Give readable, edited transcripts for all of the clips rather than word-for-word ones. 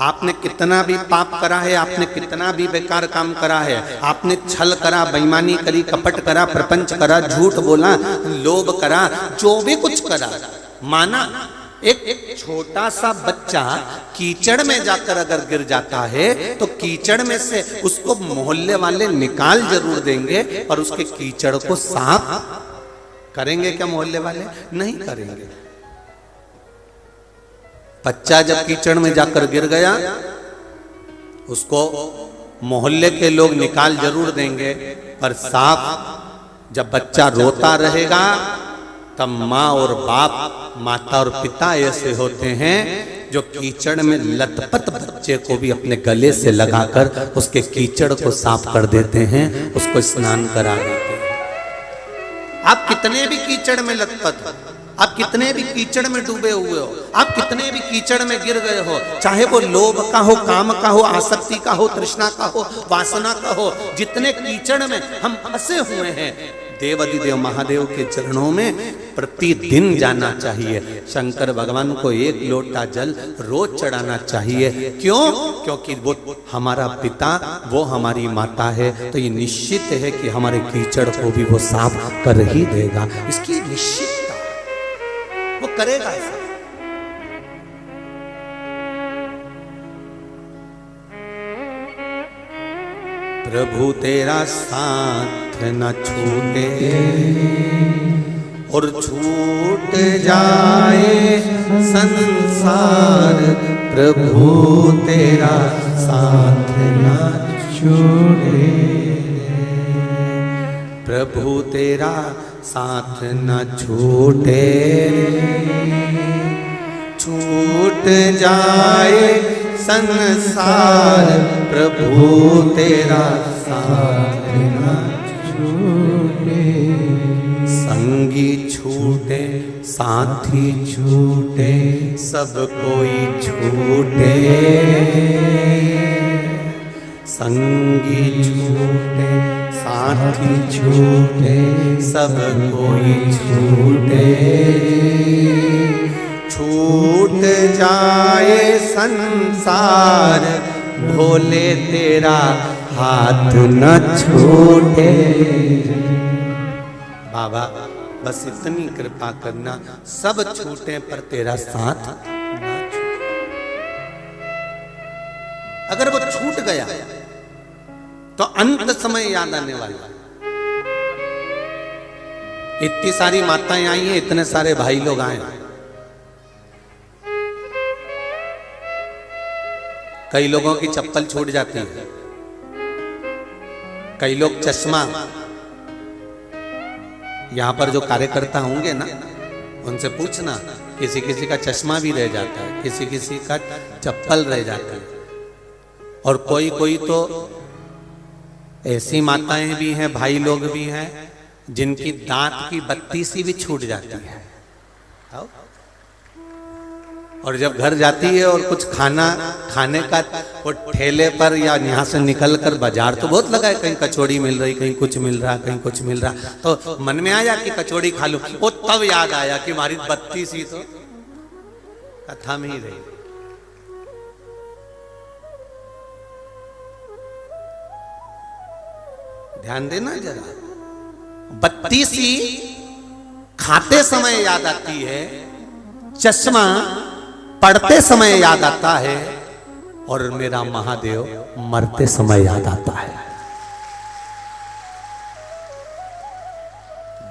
आपने कितना भी पाप करा है, आपने कितना भी बेकार काम करा है, आपने छल करा, बेईमानी करी, कपट करा, प्रपंच करा, झूठ बोला, लोभ करा, जो भी कुछ करा, माना एक छोटा सा बच्चा कीचड़ में जाकर अगर गिर जाता है तो कीचड़ में से उसको मोहल्ले वाले निकाल जरूर देंगे, और उसके कीचड़ को साफ करेंगे क्या मोहल्ले वाले? नहीं करेंगे। बच्चा जब कीचड़ में जाकर गिर गया, उसको मोहल्ले के लोग निकाल जरूर देंगे, पर साफ जब बच्चा रोता रहेगा तब माँ और बाप, माता और पिता ऐसे होते हैं जो कीचड़ में लथपथ बच्चे को भी अपने गले से लगाकर उसके कीचड़ को साफ कर देते हैं, उसको स्नान करा देते हैं। आप कितने भी कीचड़ में लथपथ, आप कितने भी कीचड़ में डूबे हुए हो, आप कितने भी कीचड़ में गिर गए हो, चाहे वो लोभ का हो, काम का हो, आसक्ति का हो, तृष्णा का हो, वासना का हो, जितने कीचड़ में हम फंसे हुए हैं, देवाधिदेव महादेव के चरणों में प्रतिदिन जाना चाहिए। शंकर भगवान को एक लोटा जल रोज चढ़ाना चाहिए। क्यों? क्योंकि वो हमारा पिता, वो हमारी माता है, तो ये निश्चित है कि हमारे कीचड़ को भी वो साफ कर ही देगा। इसकी निश्चितता, वो करेगा ऐसा। प्रभु तेरा साथ न छूटे और छूट जाए संसार, प्रभु तेरा साथ न छूटे, प्रभु तेरा साथ न छूटे, छूट जाए संसार, प्रभु तेरा साथ न छूटे, संगी छूटे, साथी छूटे, सब कोई छूटे, संगी छूटे, साथी छूटे, सब कोई छूटे, छूट जाए संसार, भोले तेरा हाथ न छूटे। बाबा बस इतनी कृपा करना, सब छूटे पर तेरा साथ न छूटे। अगर वो छूट गया तो अंत समय याद आने वाला। इतनी सारी माताएं आई हैं, इतने सारे भाई लोग आए, कई लोगों की चप्पल छूट जाती है, कई लोग चश्मा, यहां पर जो कार्यकर्ता होंगे ना, उनसे पूछना, किसी किसी का चश्मा भी रह जाता है, किसी किसी का चप्पल रह जाता है, और कोई कोई तो ऐसी माताएं भी हैं, भाई लोग भी हैं, जिनकी दांत की बत्ती सी भी छूट जाती है। और जब घर जाती है और कुछ खाना खाने का वो ठेले पर या यहाँ से निकल कर, बाजार तो बहुत लगा है, कहीं कचौड़ी मिल रही, कहीं कुछ मिल रहा, कहीं कुछ मिल रहा, तो मन में आया कि कचौड़ी खा लूं। वो तब याद आया कि हमारी बत्ती सी तो कथा में ही रही। ध्यान देना जरा, बत्ती सी खाते समय याद आती है, चश्मा पढ़ते समय याद आता है, और मेरा महादेव मरते समय याद आता है।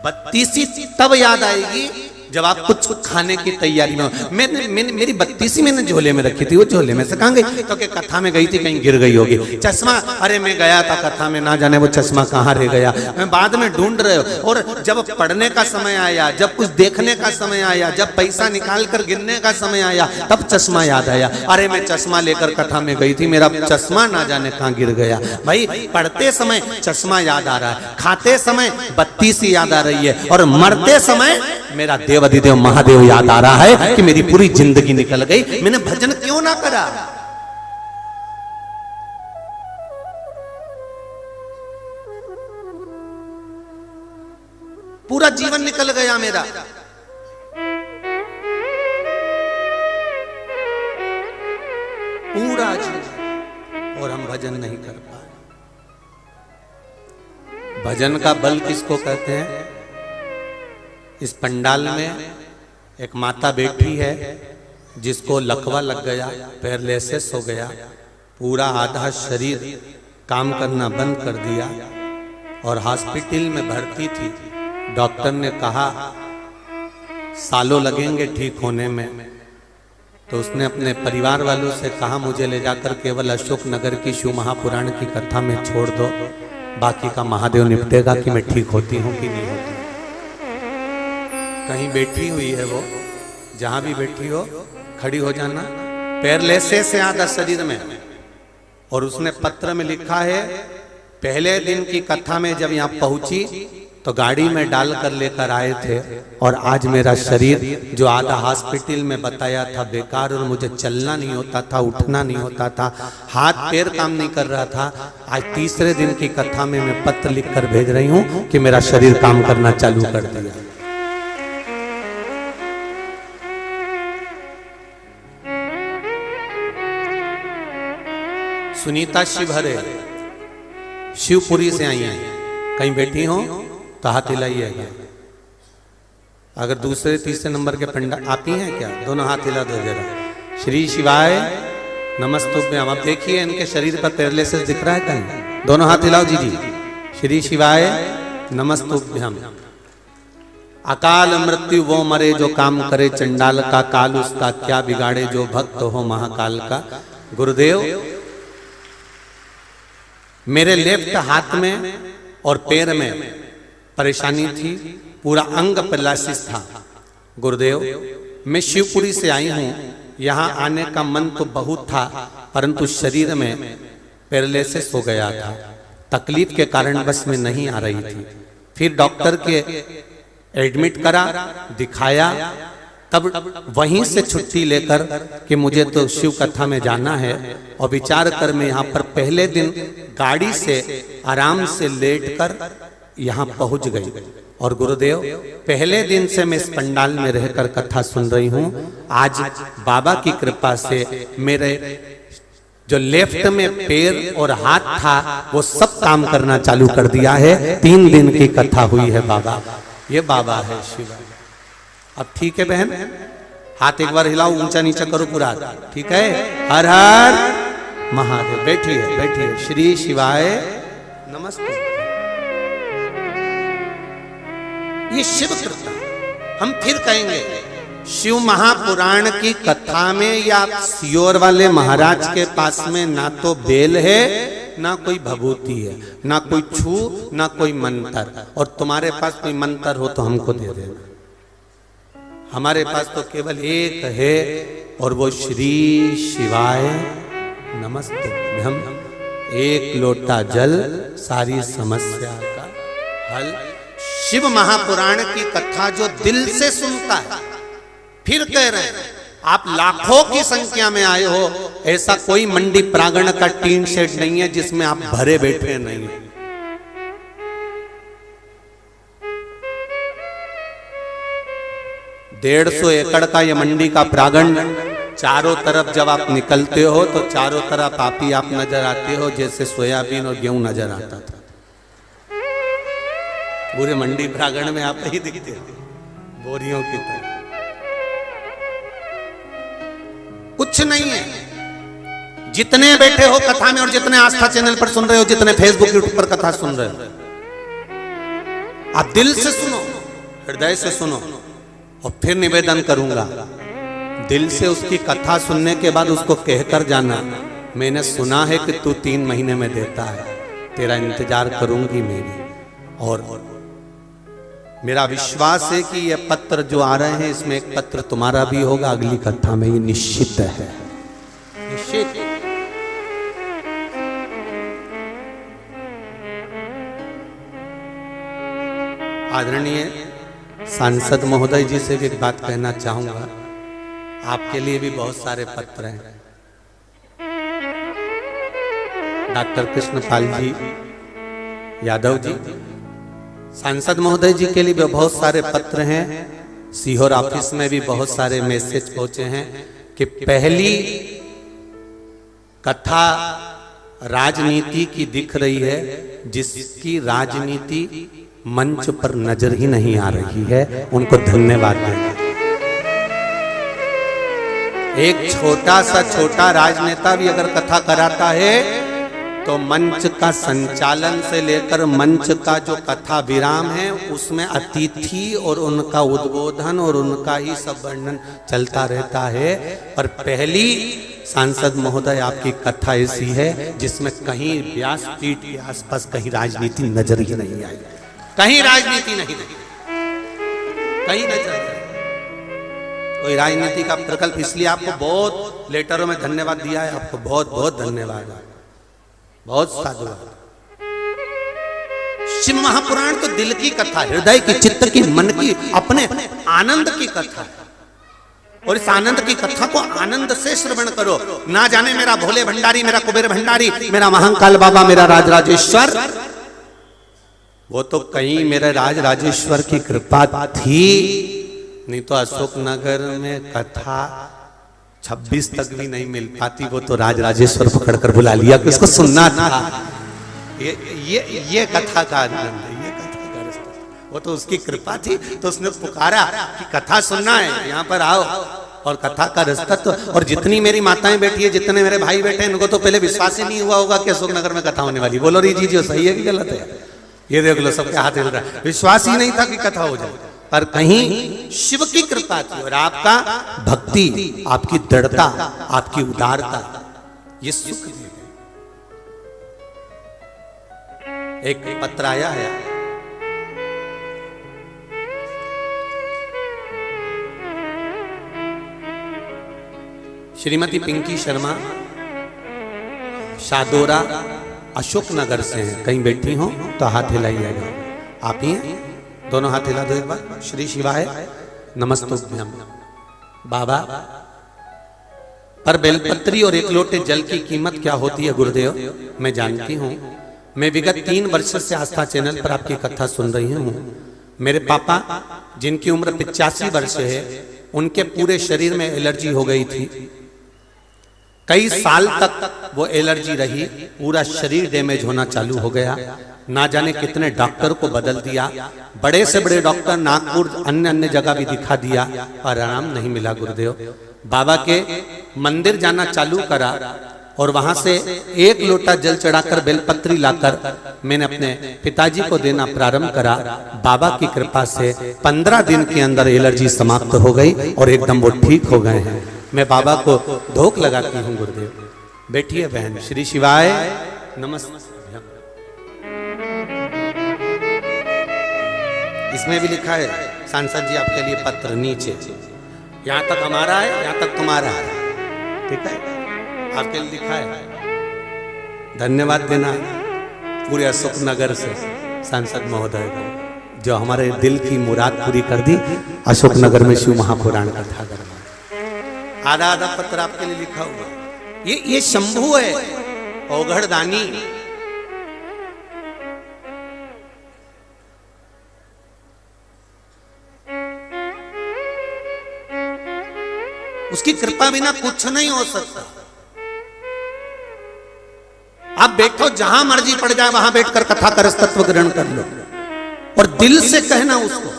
बत्ती सी तब याद आएगी जब आप कुछ खाने की तैयारी में हो। मेरी बत्ती सी मैंने झोले में रखी थी, वो झोले में से कहाँ गई? तो कि कथा में गई थी, कहीं गिर गई होगी। चश्मा, अरे मैं गया था कथा में, ना जाने वो चश्मा कहाँ रह गया, मैं बाद में ढूंढ रहे हो। और जब पढ़ने का समय आया, जब कुछ देखने का समय आया, जब पैसा निकाल कर गिनने का समय आया, तब चश्मा याद आया, अरे मैं चश्मा लेकर कथा में गई थी, मेरा चश्मा ना जाने कहाँ गिर गया। भाई पढ़ते समय चश्मा याद आ रहा है, खाते समय बत्ती सी याद आ रही है, और मरते समय मेरा देवाधिदेव महादेव याद आ रहा है कि मेरी पूरी जिंदगी निकल गई, मैंने भजन क्यों ना करा। पूरा जीवन निकल गया मेरा। पूरा जीवन, और हम भजन नहीं कर पाए। भजन का बल किसको कहते हैं? इस पंडाल में एक माता बैठी है जिसको लकवा लग गया, पैरालिसिस हो गया, पूरा आधा शरीर काम करना बंद कर दिया और हॉस्पिटल में भर्ती थी। डॉक्टर ने कहा सालों लगेंगे ठीक होने में, तो उसने अपने परिवार वालों से कहा मुझे ले जाकर केवल अशोक नगर की शिव महापुराण की कथा में छोड़ दो, बाकी का महादेव निपटेगा कि मैं ठीक होती हूँ कि नहीं होती। कहीं बैठी हुई है वो, जहां भी बैठी हो खड़ी हो जाना, पैरालिसिस से आधा शरीर में। और उसने पत्र में लिखा है पहले दिन की कथा में जब यहाँ पहुंची तो गाड़ी में डाल कर लेकर आए थे, और आज मेरा शरीर जो आधा हॉस्पिटल में बताया था बेकार, और मुझे चलना नहीं होता था, उठना नहीं होता था, हाथ पैर काम नहीं कर रहा था, आज तीसरे दिन की कथा में मैं पत्र लिख कर भेज रही हूँ कि मेरा शरीर काम करना चालू कर दिया। सुनीता शिवहरे शिवपुरी से आई हैं, कहीं बैठी हो तो हाथ हिलाइएगा। अगर दूसरे तीसरे नंबर के पंडा आती हैं क्या? दोनों हाथ हिला दो जरा। श्री शिवाय नमस्तुभ्यम। अब देखिए इनके शरीर पर पैरालिसिस दिख रहा है कहीं? दोनों हाथ हिलाओ जी जी। श्री शिवाय नमस्तुभ्यम। अकाल मृत्यु वो मरे जो काम करे चंडाल का, काल उसका क्या बिगाड़े जो भक्त हो महाकाल का। गुरुदेव मेरे लेफ्ट हाथ में और पैर में परेशानी थी, पूरा अंग पैरालिसिस था। गुरुदेव मैं शिवपुरी से आई हूँ, यहाँ आने का मन तो बहुत था, परंतु शरीर में पैरालिसिस हो गया था, तकलीफ के कारण बस में नहीं आ रही थी। फिर डॉक्टर के एडमिट करा, दिखाया, तब वहीं से छुट्टी लेकर कि मुझे तो शिव कथा में जाना है, और विचार कर मैं यहाँ पर पहले दिन गाड़ी से आराम से लेटकर यहाँ पहुँच गई। और गुरुदेव पहले दिन से मैं इस पंडाल में रहकर कथा सुन रही हूँ। आज बाबा की कृपा से मेरे जो लेफ्ट में पैर और हाथ था वो सब काम करना चालू कर दिया है। 3 दिन की कथा हुई है बाबा, ये बाबा है शिव। अब ठीक है बहन, हाथ एक बार हिलाओ, ऊंचा नीचा करो पूरा, ठीक है? हर हर महादेव। बैठिए बैठिए। श्री शिवाय नमस्ते। ये शिव कृत्य हम फिर कहेंगे, शिव महापुराण की कथा में या सियोर वाले महाराज के पास में ना तो बेल है, ना कोई भभूति है, ना कोई छू, ना कोई मंत्र। और तुम्हारे पास कोई मंत्र हो तो हमको दे देना। हमारे पास तो केवल एक है, और वो श्री शिवाय नमस्ते। हम एक लोटा जल सारी समस्या का हल। शिव महापुराण की कथा जो दिल से सुनता है, फिर कह रहे हैं आप लाखों की संख्या में आए हो, ऐसा कोई मंडी प्रांगण का टीन शेड नहीं है जिसमें आप भरे बैठे नहीं। 150 एकड़ का ये मंडी का प्रांगण, चारों तरफ जब आप निकलते हो तो चारों तरफ आप ही आप नजर आते हो, जैसे सोयाबीन और गेहूं नजर आता था। पूरे मंडी प्रांगण में आप ही दिखते हो बोरियों की तरह। कुछ नहीं है। जितने बैठे हो कथा में और जितने आस्था चैनल पर सुन रहे हो, जितने फेसबुक यूट्यूब पर कथा सुन रहे हो, आप दिल से सुनो, हृदय से सुनो। और फिर निवेदन करूंगा, दिल से उसकी कथा सुनने के बाद उसको कहकर जाना, मैंने सुना है कि तू 3 महीने में देता है, तेरा इंतजार करूंगी मेरी। और मेरा विश्वास है कि ये पत्र जो आ रहे हैं, इसमें एक पत्र तुम्हारा भी होगा अगली कथा में, ये निश्चित है, निश्चित। आदरणीय सांसद महोदय जी से भी एक बात कहना चाहूंगा, आपके लिए भी बहुत सारे पत्र हैं। डॉक्टर कृष्णपाल जी यादव जी, सांसद महोदय जी के लिए भी बहुत सारे पत्र हैं। सीहोर ऑफिस में भी बहुत सारे मैसेज पहुंचे हैं कि पहली कथा राजनीति की दिख रही है, जिसकी राजनीति मंच पर नजर ही नहीं आ रही है, उनको धन्यवाद देना। एक छोटा सा छोटा राजनेता भी अगर कथा कराता है तो मंच का संचालन से लेकर मंच का जो कथा विराम है उसमें अतिथि और उनका उद्बोधन और उनका ही सब वर्णन चलता रहता है। पर पहली सांसद महोदय आपकी कथा ऐसी है जिसमें कहीं व्यासपीठ के आसपास कहीं राजनीति नजर ही नहीं आई, कहीं राजनीति नहीं, कहीं नजर नहीं। कोई राजनीति का प्रकल्प, इसलिए आपको बहुत लेटरों में धन्यवाद दिया है, आपको बहुत बहुत धन्यवाद, बहुत साधुवाद। शिव महापुराण तो दिल की कथा, हृदय की, चित्त की, मन की, अपने आनंद की कथा है। और इस आनंद की कथा को आनंद से श्रवण करो। ना जाने मेरा भोले भंडारी, मेरा कुबेर भंडारी, मेरा महाकाल बाबा, मेरा राज राजेश्वर, वो तो कहीं मेरे राज राजेश्वर की कृपा थी, नहीं तो अशोक नगर में कथा 26 तक भी नहीं मिल पाती। वो तो राज राजेश्वर पकड़कर बुला लिया कि उसको सुनना था। ये कथा का आनंद है, ये कथा का रस्ता, वो तो उसकी कृपा थी, तो उसने पुकारा कि कथा सुनना है, यहाँ पर आओ। और कथा का रास्ता तो, और जितनी मेरी माताएं बैठी है, जितने मेरे भाई बैठे हैं, इनको तो पहले विश्वास ही नहीं हुआ होगा कि अशोक नगर में कथा होने वाली। बोलो री जी, जो सही है कि गलत है? ये देख लो, सबके हाथ हिल रहा है। विश्वास ही नहीं था कि कथा हो जाए, पर कहीं शिव की कृपा थी और आपका भक्ति, आपकी दृढ़ता, आपकी उदारता, ये सुख दे गए। एक पत्र आया है, श्रीमती पिंकी शर्मा शादोरा अशोक नगर से हैं, कहीं बैठी हो तो हाथ हिलाइएगा। आप ही हैं? दोनों हाथ हिला दो एक बार। श्री शिवाय नमस्तुभ्यम। बाबा, पर बेलपत्री और एक लोटे जल की कीमत क्या होती है गुरुदेव? मैं जानती हूँ, मैं विगत 3 वर्ष से आस्था चैनल पर आपकी कथा सुन रही हूँ। मेरे पापा जिनकी उम्र 85 वर्ष है, उनके पूरे शरीर में एलर्जी हो गई थी। कई साल तक वो एलर्जी रही, पूरा शरीर डैमेज होना चालू हो गया। ना जाने कितने डॉक्टर को बदल दिया, बड़े से बड़े डॉक्टर नागपुर अन्य अन्य जगह भी दिखा दिया, पर आराम नहीं मिला गुरुदेव। बाबा के मंदिर जाना चालू करा और वहां से 1 लोटा जल चढ़ाकर बेलपत्री लाकर मैंने अपने पिताजी को देना प्रारंभ करा। बाबा की कृपा से 15 दिन के अंदर एलर्जी समाप्त हो गई और एकदम वो ठीक हो गए हैं। मैं बाबा को धोख लगाती हूँ गुरुदेव। बैठिए बहन। श्री शिवाय नमस्ते। इसमें भी लिखा है, सांसद जी आपके लिए पत्र नीचे, यहाँ तक हमारा है, यहाँ तक तुम्हारा है, ठीक है, आपके लिए लिखा है। धन्यवाद देना पूरे अशोक नगर से सांसद महोदय को, जो हमारे दिल की मुराद पूरी कर दी। अशोक नगर में शिव महापुराण कथा करवा, आधा आधा पत्र आपके लिए लिखा हुआ। ये शंभु है, औघड़ दानी। उसकी कृपा बिना कुछ नहीं हो सकता। आप बैठो, जहां मर्जी पड़ जाए वहां बैठकर कथा का रस तत्व ग्रहण कर लो और दिल से कहना उसको,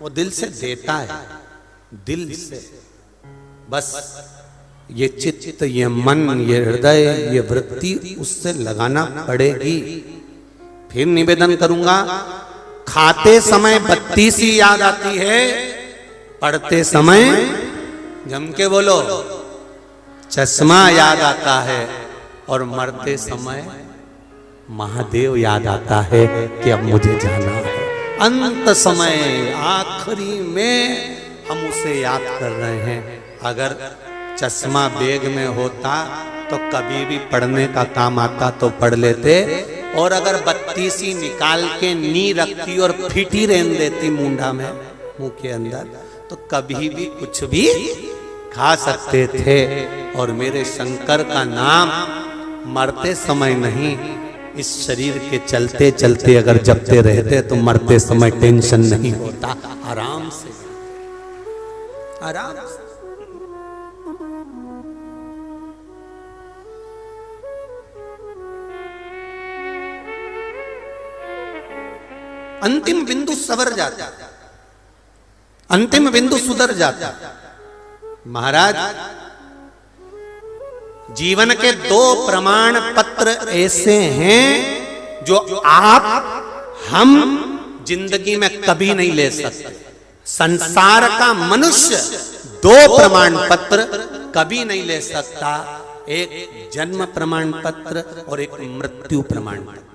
वो दिल से देता है, दिल से। बस ये चित्त, ये मन, ये हृदय, ये वृत्ति उससे लगाना पड़ेगी। फिर निवेदन करूंगा, खाते समय बत्ती सी याद आती है, पढ़ते समय जम के बोलो चश्मा याद आता है, और मरते समय महादेव याद आता है कि अब मुझे जाना है। अंत समय आखिरी में हम उसे याद कर रहे हैं। अगर चश्मा बैग में होता तो कभी भी पढ़ने का काम आता तो पढ़ लेते, और अगर बत्ती सी निकाल के नी रखती और फिटी रहने देती मुंडा में, मुंह के अंदर, तो कभी भी कुछ भी खा सकते थे। और मेरे शंकर का नाम मरते समय नहीं, इस शरीर के चलते चलते अगर जपते रहते तो मरते समय टेंशन नहीं होता, आराम से, आराम से। अंतिम बिंदु सवर जाता, अंतिम बिंदु सुधर जाता। महाराज, जीवन के 2 प्रमाण पत्र ऐसे हैं जो आप हम जिंदगी में कभी नहीं ले सकते। संसार का मनुष्य 2 प्रमाण पत्र कभी नहीं ले सकता, एक जन्म प्रमाण पत्र और एक मृत्यु प्रमाण पत्र।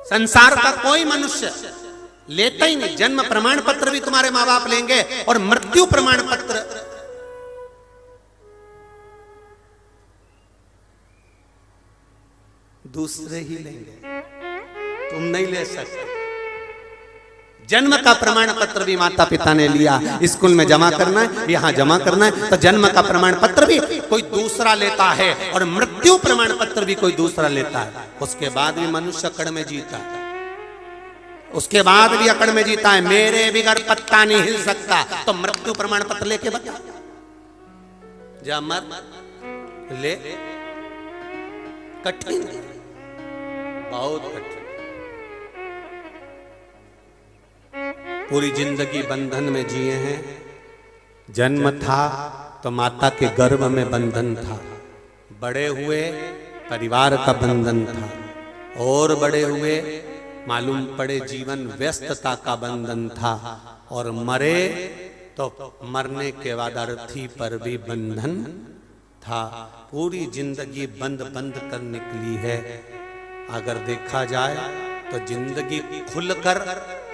संसार का कोई मनुष्य लेता ही नहीं। जन्म प्रमाण पत्र भी तुम्हारे मां बाप लेंगे और मृत्यु प्रमाण पत्र दूसरे ही लेंगे, तुम नहीं ले सकते। जन्म का प्रमाण पत्र भी माता पिता ने लिया, स्कूल में जमा करना है, यहां जमा करना है, तो जन्म का प्रमाण पत्र भी कोई दूसरा लेता है और मृत्यु प्रमाण पत्र भी कोई दूसरा लेता है। उसके बाद भी मनुष्य अकड़ में जीता है, उसके बाद भी अकड़ में जीता है। मेरे बिगड़ पत्ता नहीं हिल सकता, तो मृत्यु प्रमाण पत्र लेके बता, जा मर ले। कठिन, बहुत कठिन। पूरी जिंदगी बंधन में जिए हैं। जन्म था तो माता के गर्भ में बंधन था, बड़े हुए परिवार का बंधन था, और बड़े हुए मालूम पड़े जीवन व्यस्तता का बंधन था, और मरे तो मरने के बाद अर्थी पर भी बंधन था। पूरी जिंदगी बंद बंद कर निकली है। अगर देखा जाए तो जिंदगी खुलकर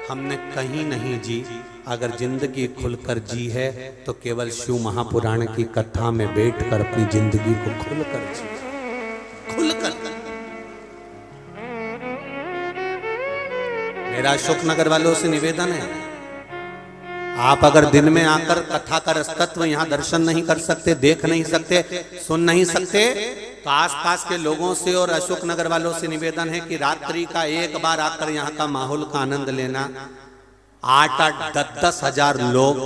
हमने कहीं नहीं जी। अगर जिंदगी खुलकर जी है तो केवल शिव महापुराण की कथा में बैठकर अपनी जिंदगी को खुलकर जी, खुलकर। मेरा अशोकनगर वालों से निवेदन है, आप अगर दिन में आकर कथा का रसतत्व यहाँ दर्शन नहीं कर सकते, देख नहीं सकते, सुन नहीं सकते, तो आसपास के लोगों से और अशोकनगर वालों से निवेदन है कि रात्रि का एक बार आकर यहाँ का माहौल का आनंद लेना। 8-8, 10-10 हजार लोग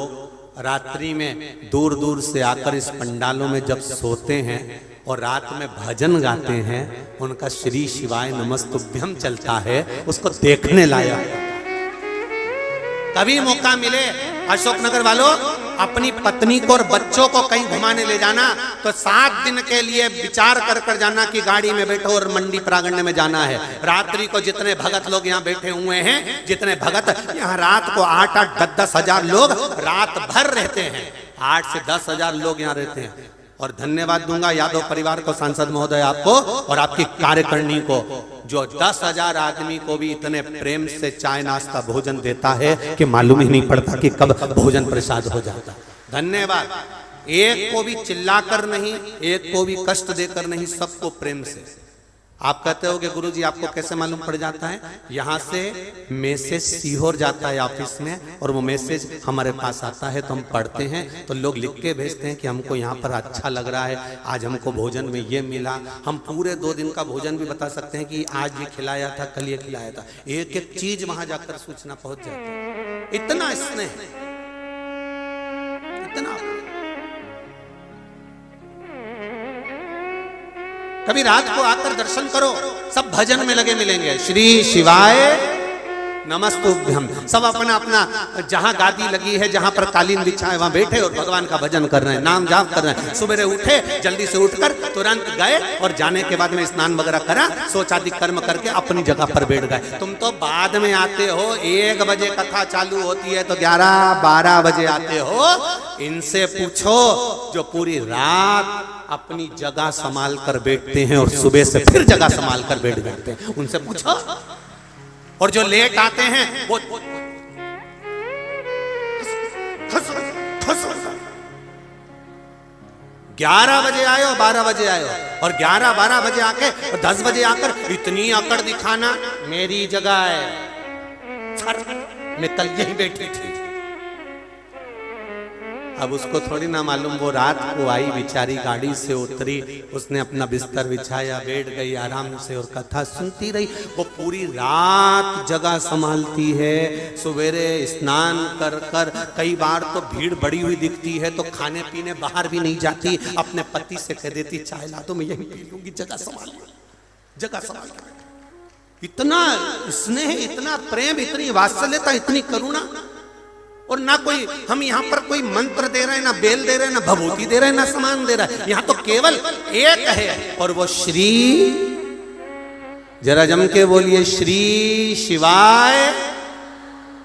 रात्रि में दूर दूर से आकर इस पंडालों में जब सोते हैं और रात में भजन गाते हैं, उनका श्री शिवाय नमस्तुभ्यम चलता है, उसको देखने लायक। कभी मौका मिले अशोकनगर वालों, अपनी पत्नी को और बच्चों को कहीं घुमाने ले जाना तो 7 दिन के लिए विचार कर जाना कि गाड़ी में बैठो और मंडी प्रांगण में जाना है। रात्रि को जितने भगत लोग यहाँ बैठे हुए हैं, जितने भगत यहाँ रात को 8-8, 10-10 हजार लोग रात भर रहते हैं, 8 से 10 हजार लोग यहाँ रहते हैं। और धन्यवाद दूंगा यादव परिवार को, सांसद महोदय आपको और आपकी कार्यकारिणी को, जो 10,000 आदमी को भी इतने प्रेम से चाय नाश्ता भोजन देता है कि मालूम ही नहीं पड़ता कि कब भोजन प्रसाद हो जाता। धन्यवाद। एक को भी चिल्लाकर नहीं, एक को भी कष्ट देकर नहीं, सबको प्रेम से। आप कहते होगे गुरुजी आपको कैसे मालूम पड़ जाता है? यहाँ से मैसेज सीहोर जाता है ऑफिस में, और वो मैसेज हमारे पास आता है तो हम पढ़ते हैं, तो लोग लिख के भेजते हैं कि हमको यहाँ पर अच्छा लग रहा है, आज हमको भोजन में ये मिला। हम पूरे 2 दिन का भोजन भी बता सकते हैं कि आज ये खिलाया था, कल ये खिलाया था। एक एक चीज वहां जाकर सूचना पहुंच जाती है। इतना स्नेह, इतना। कभी रात को आकर दर्शन करो, सब भजन में लगे मिलेंगे। श्री शिवाय नमस्तुभ्यम। सब अपना अपना जहां गादी लगी है, जहां पर कालीन बिछा है, वहां बैठे और भगवान का भजन कर रहे हैं, नाम जाप कर रहे हैं। सुबह उठे, जल्दी से उठकर तुरंत गए और जाने के बाद में स्नान वगैरह करा, सोचादि कर्म करके अपनी जगह पर बैठ गए। तुम तो बाद में आते हो, 1 बजे कथा चालू होती है तो 11-12 बजे आते हो। इनसे पूछो जो पूरी रात अपनी जगह संभाल कर बैठते हैं और सुबह से फिर जगह संभाल कर बैठ जाते हैं, उनसे पूछो। और जो लेट आते हैं वो 11 बजे आए हो, 12 बजे आए हो, और 11-12 बजे आके 10 बजे आकर इतनी अकड़ दिखाना, मेरी जगह है, सर मैं कल यहीं बैठी थी। अब उसको थोड़ी ना मालूम, वो रात को आई बेचारी, गाड़ी से उतरी, उसने अपना बिस्तर बिछाया, बैठ गई आराम से और कथा सुनती रही। वो पूरी रात जगह संभालती है, सवेरे स्नान कर कर, कई बार तो भीड़ बड़ी हुई दिखती है तो खाने पीने बाहर भी नहीं जाती, अपने पति से कह देती चाय ला दो, मैं यहीं पी लूंगी, जगह संभाल, जगह संभाल। इतना स्नेह, इतना प्रेम, इतनी वात्सल्यता, इतनी करुणा। और ना कोई, हम यहाँ पर कोई मंत्र दे रहे हैं, ना बेल दे रहे हैं, ना भभूति दे रहे हैं, ना सामान दे रहा है। यहाँ तो केवल एक है, और वो श्री, जरा जम के बोलिए, श्री शिवाय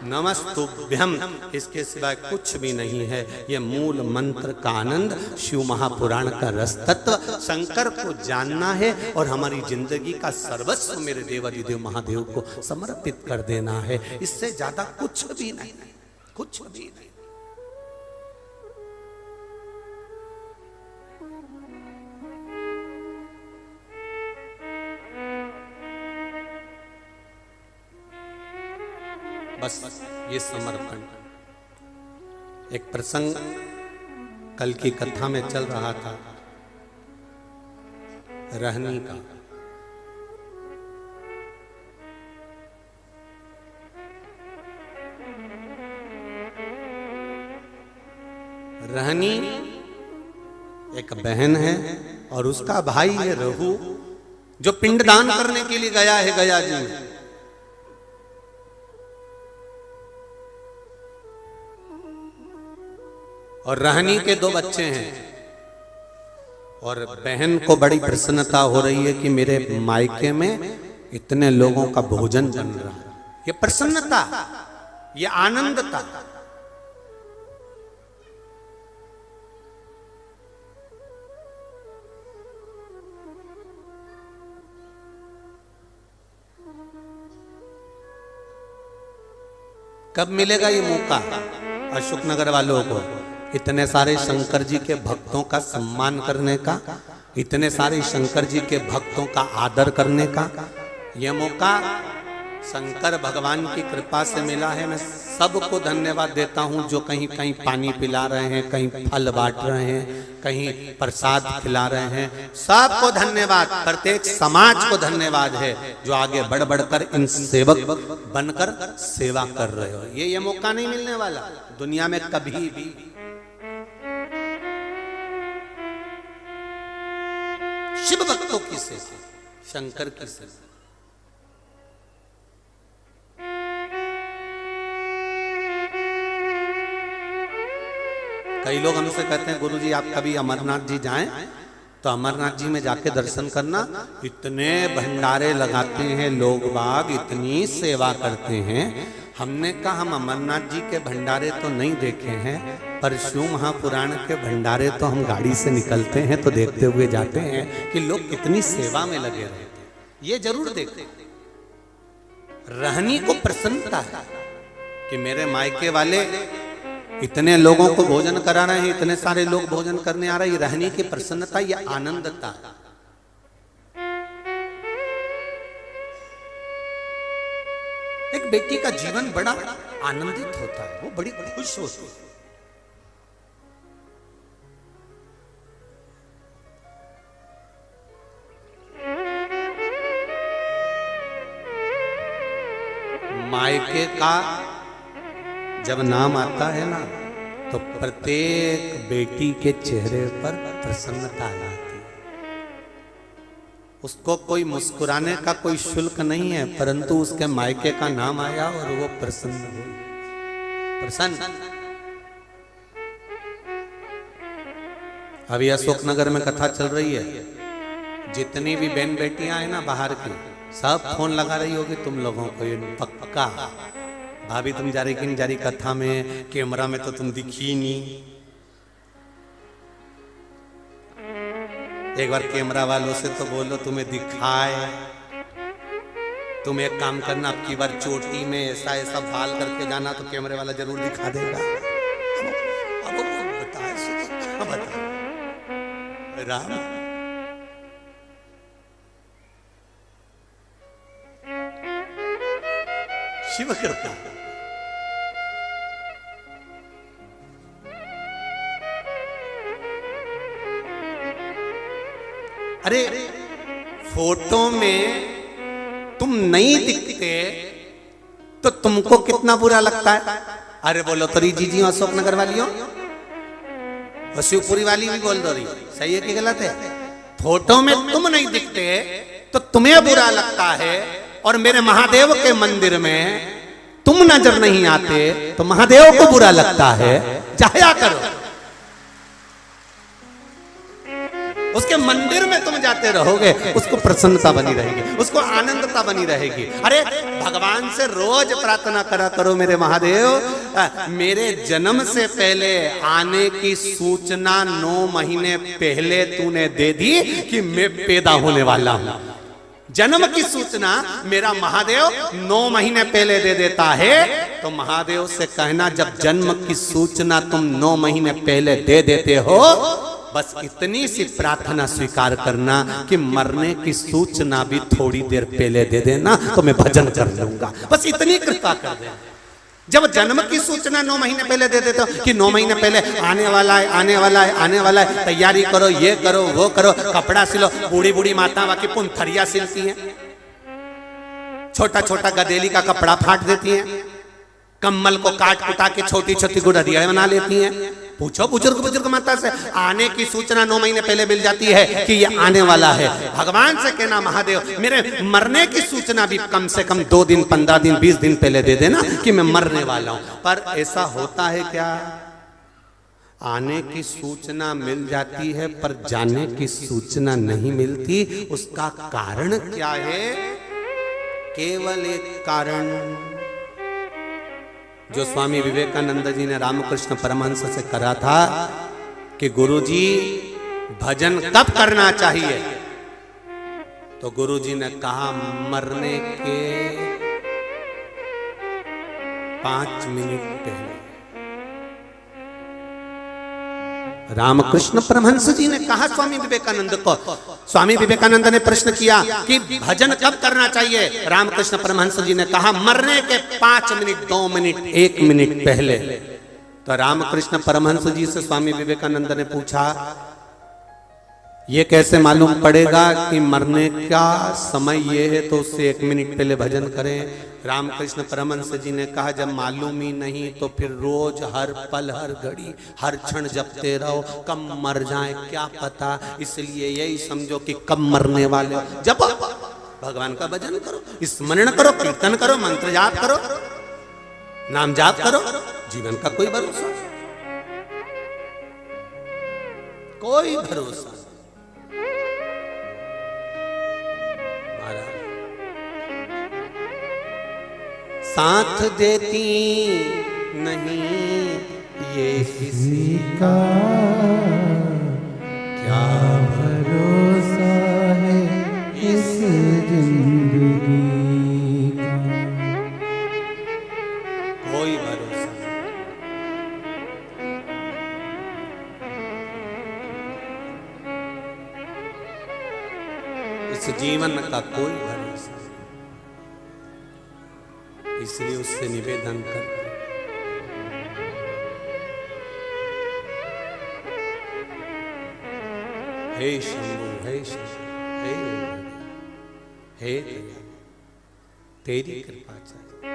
नमस्तुभ्यम। इसके सिवाय कुछ भी नहीं है। ये मूल मंत्र का आनंद, शिव महापुराण का रस तत्व, शंकर को जानना है और हमारी जिंदगी का सर्वस्व मेरे देवाधिदेव महादेव को समर्पित कर देना है। इससे ज्यादा कुछ भी नहीं, कुछ भी नहीं। बस ये समर्पण। एक प्रसंग कल की कथा में चल रहा था, रहनी का। रहनी एक बहन है और उसका भाई है रघु, जो पिंडदान करने के लिए गया है गया जी में। और रहनी के 2 बच्चे हैं, और बहन को बड़ी प्रसन्नता हो रही है कि मेरे मायके में इतने लोगों का भोजन बन रहा है। ये प्रसन्नता, ये आनंदता। कब मिलेगा ये मौका अशोकनगर वालों को, इतने सारे शंकर जी के भक्तों का सम्मान करने का, इतने सारे शंकर जी के भक्तों का आदर करने का? यह मौका शंकर भगवान की कृपा से मिला है। मैं सबको धन्यवाद देता हूं, जो कहीं कहीं पानी पिला रहे हैं, कहीं फल बांट रहे हैं, कहीं प्रसाद खिला रहे हैं। सबको धन्यवाद, प्रत्येक समाज को धन्यवाद है जो आगे बढ़ बढ़कर इन सेवक बनकर सेवा कर रहे हो। ये मौका नहीं मिलने वाला दुनिया में कभी भी। शिव भक्तों की सेवा, शंकर की सेवा। कई लोग हमसे कहते हैं गुरुजी आप कभी अमरनाथ जी जाएं तो अमरनाथ जी में जाके दर्शन करना, इतने भंडारे लगाते हैं लोग बाग, इतनी सेवा करते हैं। हमने कहा हम अमरनाथ जी के भंडारे तो नहीं देखे हैं, पर शिव महापुराण के भंडारे तो हम गाड़ी से निकलते हैं तो देखते हुए जाते हैं कि लोग कितनी सेवा में लगे रहते हैं। ये जरूर देखते। रहनी को प्रसन्नता है कि मेरे मायके वाले इतने लोगों को भोजन करा रहे हैं, इतने सारे लोग भोजन करने आ रहे हैं। ये रहनी की प्रसन्नता, ये आनंदता। एक बेटी का जीवन बड़ा आनंदित होता है, वो बड़ी खुश होती है। मायके का जब नाम आता है ना, तो प्रत्येक बेटी के चेहरे पर प्रसन्नता आती है। उसको कोई मुस्कुराने का कोई शुल्क नहीं है, परंतु उसके मायके का नाम आया और वो प्रसन्न हुई। प्रसन्न। अभी अशोकनगर में कथा चल रही है, जितनी भी बहन बेटियां हैं ना बाहर की, सब फोन लगा रही होगी तुम लोगों को। ये पक्का भाभी तुम जा रही कि नहीं जा रही कथा में, कैमरा में तो तुम दिखी नहीं। एक बार कैमरा वालों से तो बोलो तुम्हें दिखाए। तुम एक काम करना, अब की बार चोटी में ऐसा ऐसा बाल करके जाना तो कैमरे वाला जरूर दिखा देगा। अब वो बताए बता राम। शिव कृपा। अरे फोटो में तुम नहीं दिखते तो तुमको कितना बुरा लगता है। अरे बोलो तो जी जी अशोकनगर वालियों और शिवपुरी वाली भी बोल दो रही, सही है कि गलत है? फोटो में तुम नहीं दिखते तो तुम्हें बुरा लगता है, और मेरे महादेव के मंदिर में तुम नजर नहीं आते तो महादेव को बुरा लगता है, जाया करो। उसके मंदिर में तुम जाते रहोगे, उसको प्रसन्नता बनी रहेगी, उसको आनंदता बनी रहेगी। अरे भगवान से रोज प्रार्थना करा करो, मेरे महादेव मेरे जन्म से पहले आने की सूचना 9 महीने पहले तूने दे दी कि मैं पैदा होने वाला हूं। जन्म की सूचना मेरा महादेव 9 महीने पहले दे देता है, तो महादेव से कहना जब जन्म की सूचना तुम 9 महीने पहले दे देते हो, बस इतनी सी प्रार्थना स्वीकार करना कि मरने की सूचना भी थोड़ी देर पहले दे देना तो मैं भजन कर लूंगा। बस इतनी कृपा कर दे। जब जन्म की सूचना 9 महीने पहले दे देते हो कि 9 महीने पहले आने वाला है, आने वाला है, आने वाला है, तैयारी करो, ये करो, वो करो, कपड़ा सिलो। बूढ़ी बूढ़ी माता बाकी पुंथरिया सिलती हैं, छोटा छोटा गदेली का कपड़ा फाट देती हैं, कम्बल को काट कुटा के छोटी छोटी गुड़िया बना लेती हैं। पूछो बुजुर्ग माता से, आने की सूचना 9 महीने पहले मिल जाती है कि ये आने वाला है। भगवान से कहना महादेव मेरे मरने की सूचना भी कम से कम 2 दिन, 15 दिन, 20 दिन पहले दे देना कि मैं मरने वाला हूं। पर ऐसा होता है क्या? आने की सूचना मिल जाती है पर जाने की सूचना नहीं मिलती। उसका कारण क्या है? केवल एक कारण जो स्वामी विवेकानंद जी ने रामकृष्ण परमहंस से करा था कि गुरुजी भजन कब करना चाहिए, तो गुरुजी ने कहा मरने के 5 मिनट पहले। रामकृष्ण परमहंस जी ने कहा स्वामी विवेकानंद को। स्वामी विवेकानंद ने प्रश्न किया कि भजन कब करना चाहिए, रामकृष्ण परमहंस जी ने कहा मरने के 5 मिनट, 2 मिनट, 1 मिनट पहले। तो रामकृष्ण परमहंस जी से स्वामी विवेकानंद ने पूछा ये कैसे मालूम पड़ेगा कि मरने का समय ये है तो उससे 1 मिनट पहले भजन करें। रामकृष्ण परमहंस जी ने कहा जब मालूम ही नहीं तो फिर रोज हर पल, हर घड़ी, हर क्षण जपते रहो, कब मर जाए क्या पता। इसलिए यही समझो कि कब मरने वाले हो, जपो, भगवान का भजन करो, स्मरण करो, कीर्तन करो, मंत्र जाप करो, नाम जाप करो। जीवन का कोई भरोसा, कोई भरोसा। साथ देती नहीं ये किसी का, क्या भरोसा है इस जिंदगी का। कोई भरोसा इस जीवन का कोई भरोसा। इसलिए उससे निवेदन करते हे शंभु, हे शंभु, हे तेरी कृपा चाहिए।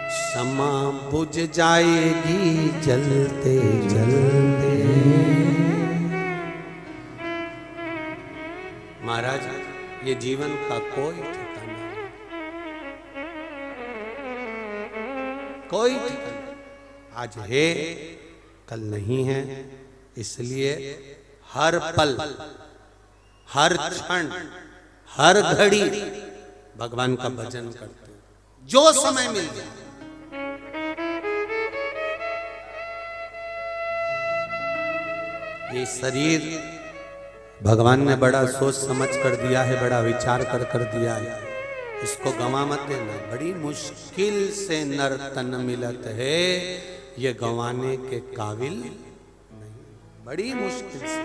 क्षमा बुझ जाएगी जलते जलते। महाराज ये जीवन का कोई ठिकाना नहीं, कोई ठिकाना। आज है कल नहीं है, इसलिए हर पल, हर क्षण, हर घड़ी भगवान का भजन करते हो, जो समय मिल जाए। ये शरीर भगवान ने बड़ा सोच समझ कर दिया है, बड़ा विचार कर दिया है, इसको गंवा मत देना। बड़ी मुश्किल से नर तन मिलत है, ये गंवाने के काबिल नहीं, बड़ी मुश्किल से,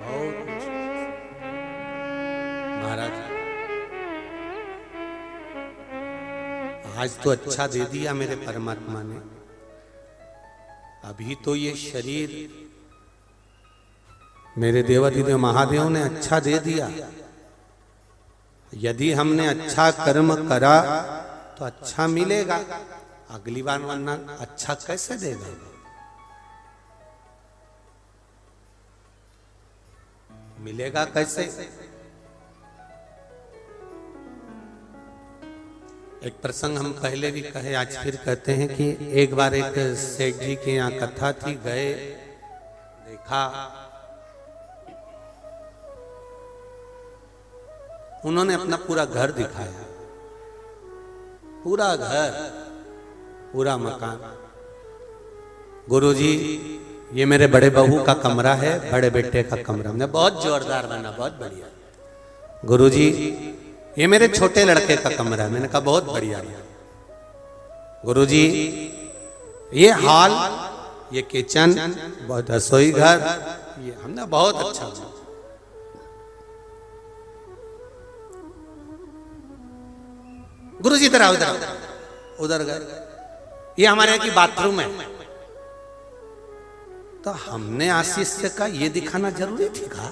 बहुत मुश्किल से। महाराज आज तो अच्छा दे दिया मेरे परमात्मा ने, अभी तो ये शरीर मेरे देवाधिदेव महादेव ने अच्छा दे दिया। यदि हमने अच्छा कर्म करा तो अच्छा मिलेगा, अगली बार वरना अच्छा कैसे देगा। मिलेगा कैसे? एक प्रसंग हम पहले भी कहे, आज फिर कहते हैं कि एक बार एक सेठ जी के यहाँ कथा थी, गए, देखा, उन्होंने अपना पूरा घर दिखाया, पूरा घर, पूरा मकान। गुरुजी ये मेरे बड़े बहू का कमरा है, बड़े बेटे का कमरा, हमने बहुत जोरदार बना, बहुत बढ़िया। गुरुजी ये मेरे छोटे लड़के का कमरा है, मैंने कहा बहुत बढ़िया। गुरुजी ये हॉल, ये किचन, बहुत रसोई घर, ये हमने बहुत अच्छा। गुरुजी इधर आओ, उधर गए, ये हमारे यहाँ की बाथरूम है। तो हमने आशीष से कहा ये दिखाना जरूरी थी का?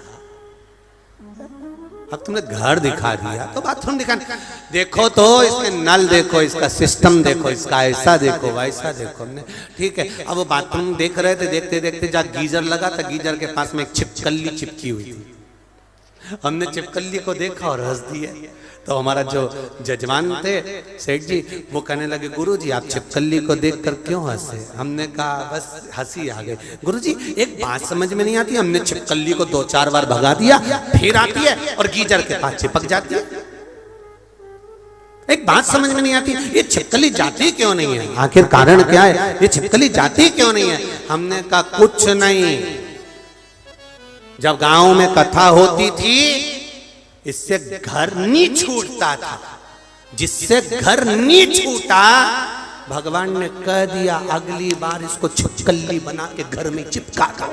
अब तुमने घर दिखा दिया तो बाथरूम दिखा, देखो तो इसमें नल देखो, इसका सिस्टम देखो, इसका ऐसा देखो, वैसा देखो। हमने ठीक है, अब वो बाथरूम देख रहे थे, देखते देखते जब गीजर लगा तो गीजर के पास में एक छिपकली चिपकी हुई थी। हमने छिपकली को देखा और हंस दिया। तो हमारा जो जजमान थे सेठ जी, वो कहने लगे गुरुजी आप छिपकली को देखकर क्यों हंसे? हमने कहा बस हंसी आ गई। गुरुजी एक बात समझ में नहीं आती, हमने छिपकली को 2-4 बार भगा दिया, फिर आती है और गीजर के पास चिपक जाती है। एक बात समझ में नहीं आती, ये छिपकली जाती क्यों नहीं है? आखिर कारण क्या है? ये छिपकली जाती क्यों नहीं है? हमने कहा कुछ नहीं, जब गांव में कथा होती थी इससे घर नहीं छूटता था, जिससे घर नहीं छूटा भगवान ने कह दिया अगली बार इसको छिपकली बना के घर में चिपका था।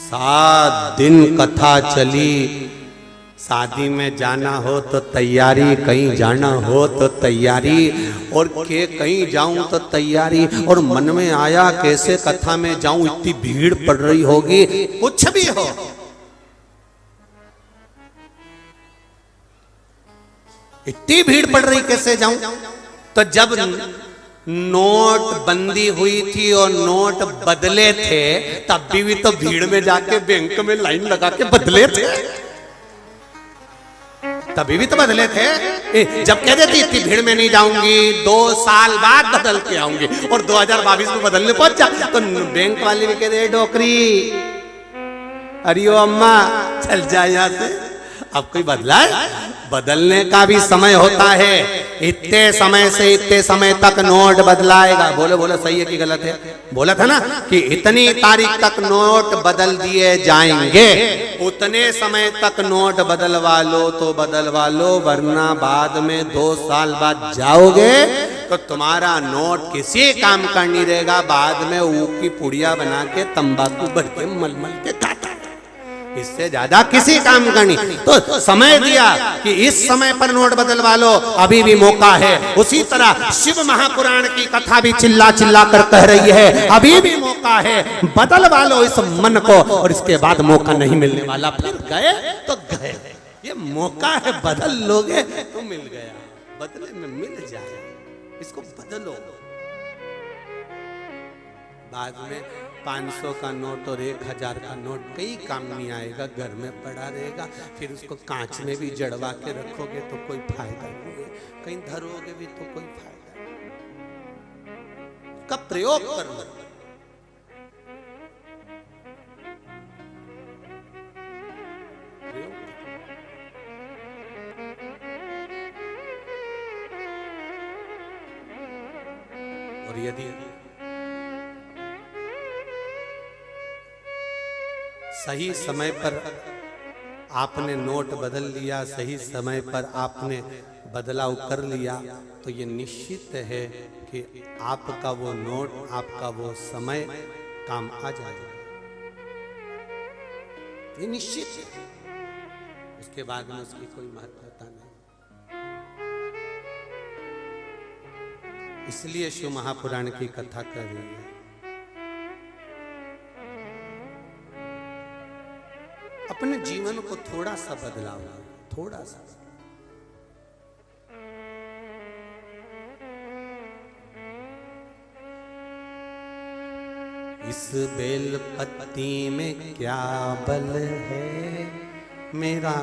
7 दिन कथा चली, शादी में जाना हो तो तैयारी, कहीं जाना हो तो तैयारी, और के कहीं जाऊं तो तैयारी। और मन में आया कैसे कथा में जाऊं, इतनी भीड़ पड़ रही होगी, कुछ भी हो, इतनी भीड़ पड़ रही कैसे जाऊं। तो जब नोट बंदी हुई थी और नोट बदले थे, तब भी तो भीड़ में जाके बैंक में लाइन लगा के बदले थे, तभी भी तो बदले थे। जब कह देती इतनी भीड़ में नहीं जाऊंगी, 2 साल बाद बदल के आऊंगी, और 2022 में बदलने पहुंच जा, तो बैंक वाले भी कह दे डोकरी, अरे ओ अम्मा चल जा यहाँ से। अब कोई बदला है? बदलने का भी समय होता है, इतने समय से इतने समय तक नोट बदलाएगा। बोलो बोलो सही है कि गलत है? बोला था ना कि इतनी तारीख तक नोट बदल दिए जाएंगे, उतने समय तक नोट बदलवा लो तो बदलवा लो, वरना बाद में 2 साल बाद जाओगे तो तुम्हारा नोट किसी काम का नहीं रहेगा। बाद में ऊख की पुड़िया बना के तंबाकू भर के मलमल के खाता, इससे ज्यादा किसी काम का नहीं। तो समय दिया कि इस समय पर नोट बदलवा लो, अभी भी मौका है। उसी तरह शिव महापुराण की कथा भी चिल्ला चिल्ला कर कह रही है अभी भी मौका है, बदलवा लो इस मन को, और इसके बाद मौका नहीं मिलने वाला। फिर गए तो गए, ये मौका है, बदल लोगे तो मिल गया, बदले में मिल जाए, इसको बदलो। बाद में 500 का नोट और 1000 का नोट कई काम नहीं आएगा, घर में पड़ा रहेगा। फिर उसको कांच में भी जड़वा के रखोगे तो कोई फायदा नहीं है, कहीं धरोगे भी तो कोई फायदा नहीं। का प्रयोग करना, और यदि सही समय पर आपने नोट बदल लिया, सही समय पर आपने बदलाव कर लिया, तो ये निश्चित है कि आपका वो नोट, आपका वो समय काम आ जाएगा, ये निश्चित है। उसके बाद में उसकी कोई महत्वता नहीं। इसलिए शिव महापुराण की कथा कर रही है। अपने जीवन को थोड़ा सा बदलाव, थोड़ा सा। इस बेल पत्ती में क्या बल है, मेरा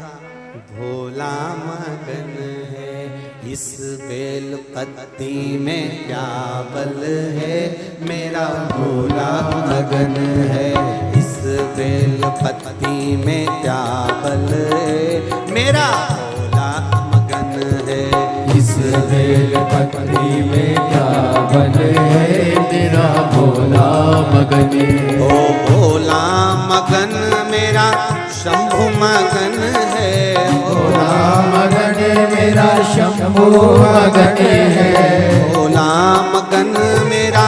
भोला मगन है। इस बेल पत्ती में क्या बल है, मेरा भोला मगन है। इस बेल पत्ती में क्या बल है, मेरा भोला मगन है। इस बेल पत्ती में क्या बल है, मेरा भोला मगन है। ओ भोला मगन मेरा शंभु मगन है। भोला मगन मेरा शंभु मगन है। भोला मगन मेरा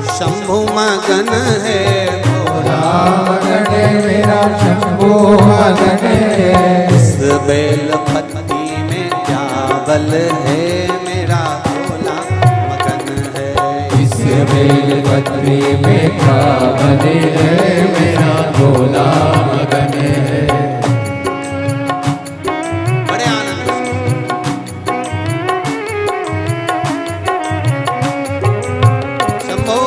शंभु मगन है। भोला मगन मेरा शंभु मगन है। इस बेल पत्ती में क्या बल है, मेरा भोला मगन है। इस बेल पत्ती में क्या बल है, मेरा भोला मगन है। बड़े आनंद शंभो।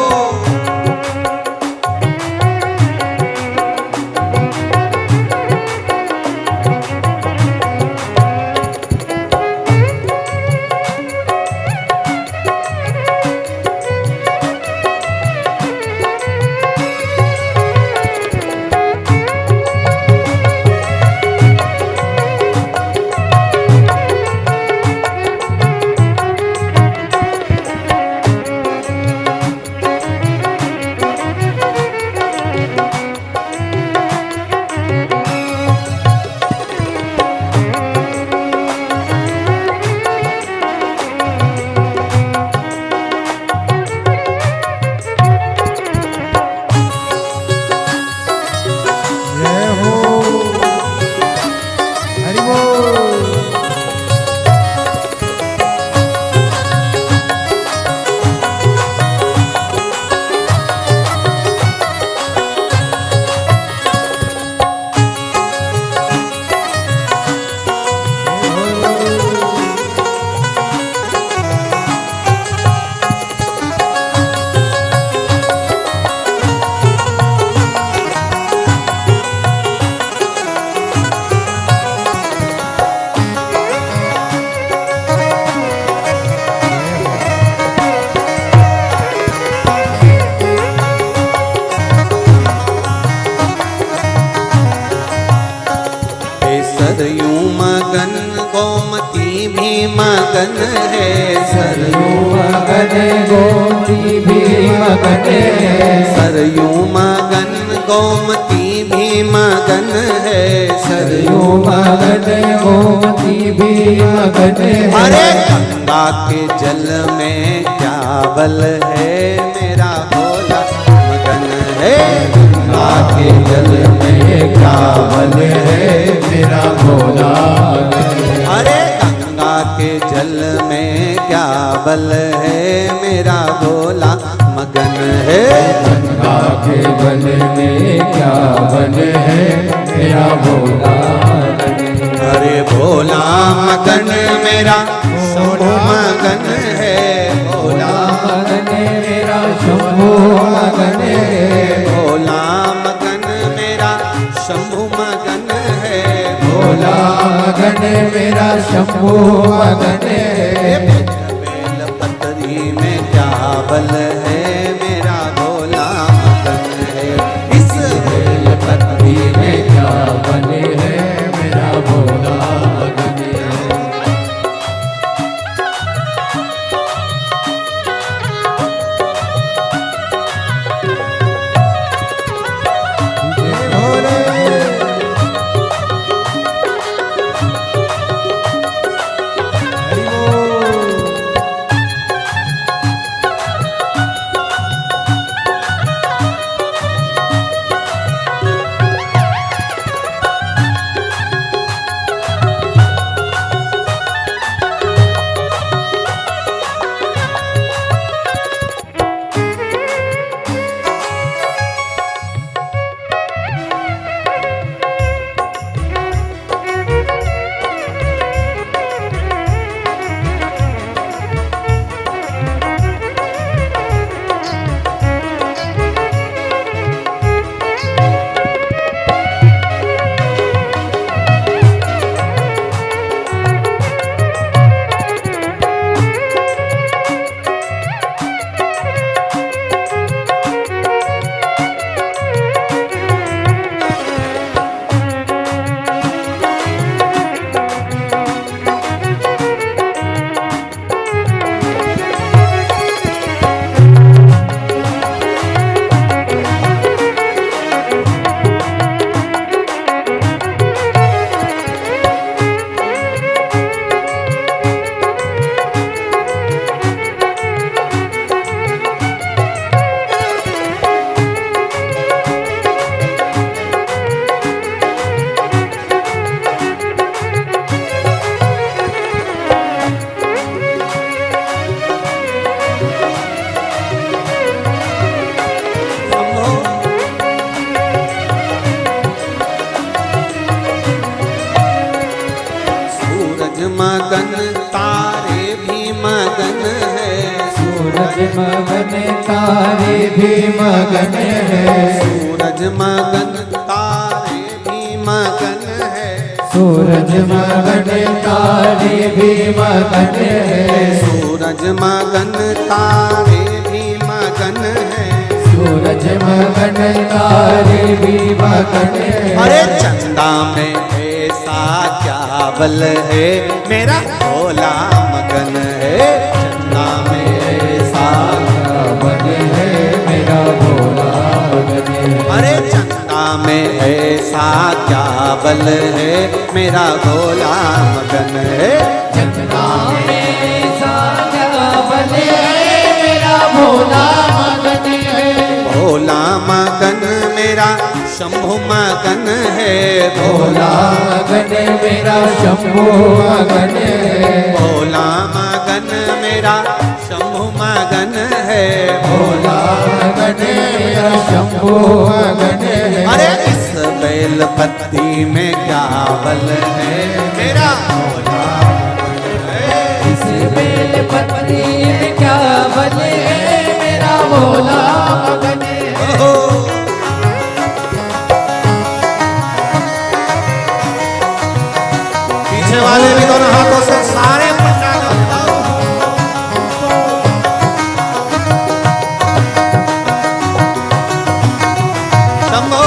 सरयू मगन गोमती भी मगन है। सरयू मगन गोमती भी मगन है। सरयू मगन गोमती भी मगन है। सरयू मगन गोमती भी मगन है। अरे गंगा के जल में क्या बल है, मेरा भोला मगन है। गंगा के जल में क्या बल है, मेरा भोला मगन है। अरे गंगा के जल में क्या बल है, मेरा भोला मगन है। गंगा के बल में क्या बल है, मेरा भोला मगन है। अरे भोला मगन मेरा शंभु मगन है। भोला मगन मेरा शंभु मगन है। भोला मगन मेरा शंभु मगन है। भोला मगन मेरा शंभु मगन है। बेल पत्री में क्या बल है, मेरा भोला मगन है। इस बेल पत्ती में क्या बल है, मेरा भोला मगन है। जय भोले। हरि बोल। मगन तारे भी मगन है, सूरज मगन तारे भी मगन है, सूरज मगन तारे भी मगन है, सूरज मगन तारे भी मगन है, सूरज मगन तारे भी मगन है, सूरज मगन तारे भी मगन है। अरे चंदा में ऐसा क्या बल है, मेरा भोला मगन है, चंदा में ऐसा क्या बल है, मेरा भोला मगन है। अरे चंदा में ऐसा क्या बल है, मेरा भोला मगन है, चंदा में ऐसा क्या बल है, मेरा भोला मगन है। भोला मगन मेरा शंभु मगन है, भोला मगन मेरा शंभु मगन है, भोला मगन मेरा शंभु मगन है, भोला मगन मेरा शंभु मगन है। अरे इस बेल पत्ती में क्या बल है, मेरा भोला मगन है, इस बेल पत्ती में क्या बल है, मेरा भोला मगन है। ओहो। पीछे वाले भी दोनों हाथों से सारे पंडाल शंभो।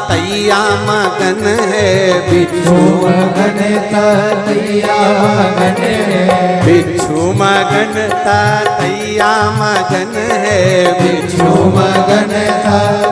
तैया मगन है, बिच्छू मगन तैया मगन है, बिच्छू मगन तैया मगन है, बिच्छू मगन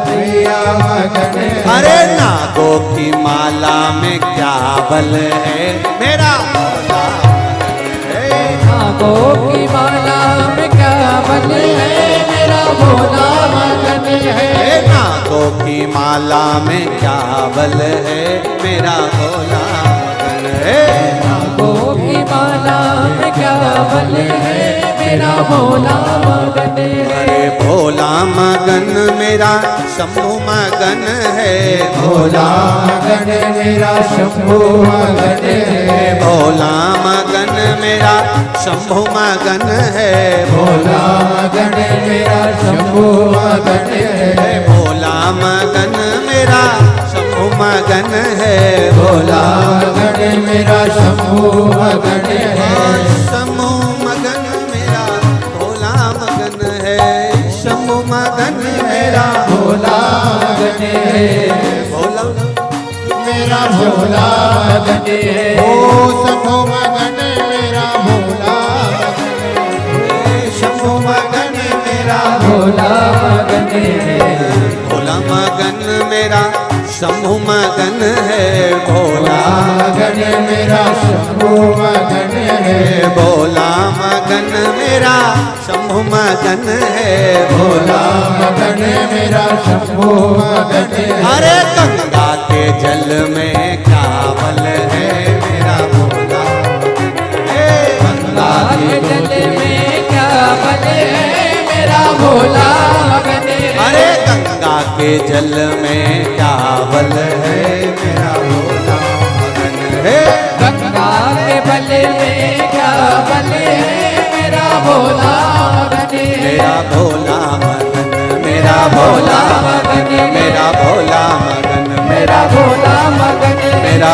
तैया मगन है। अरे नागों की माला में क्या बल है, मेरा भोला मगन है, नागों की माला में क्या बल है, मेरा भोला मगन है। नागों की माला में क्या बल है, मेरा भोला मगन है, नागों की माला में क्या बल है, मेरा भोला मगन है। अरे भोला मगन मेरा शंभु मगन है, भोला मगन मेरा शंभु मगन है, भोला मगन मेरा शंभु मगन है, भोला मगन मेरा शंभु मगन है, भोला मगन मेरा शंभु मगन है, भोला मगन मेरा शंभु मगन है, शंभु मगन मेरा भोला मगन है, शंभु मगन मेरा भोला मगन है, भोला मेरा भोला मगन है। ओ शंभु मगन मेरा भोला शंभु मगन मेरा भोला मगन है, भोला मगन मेरा शंभु मगन है, भोला मगन मेरा शंभु मगन है, भोला मगन मेरा शंभु मगन है, भोला मगन मेरा शंभु मगन है। अरे गंगा के जल में क्या बल है, मेरा भोला गंगा के जल में क्या बल है, मेरा भोला मगन है। अरे गंगा के जल में क्या बल है, मेरा भोला मगन है, गंगा के बल में क्या बल है,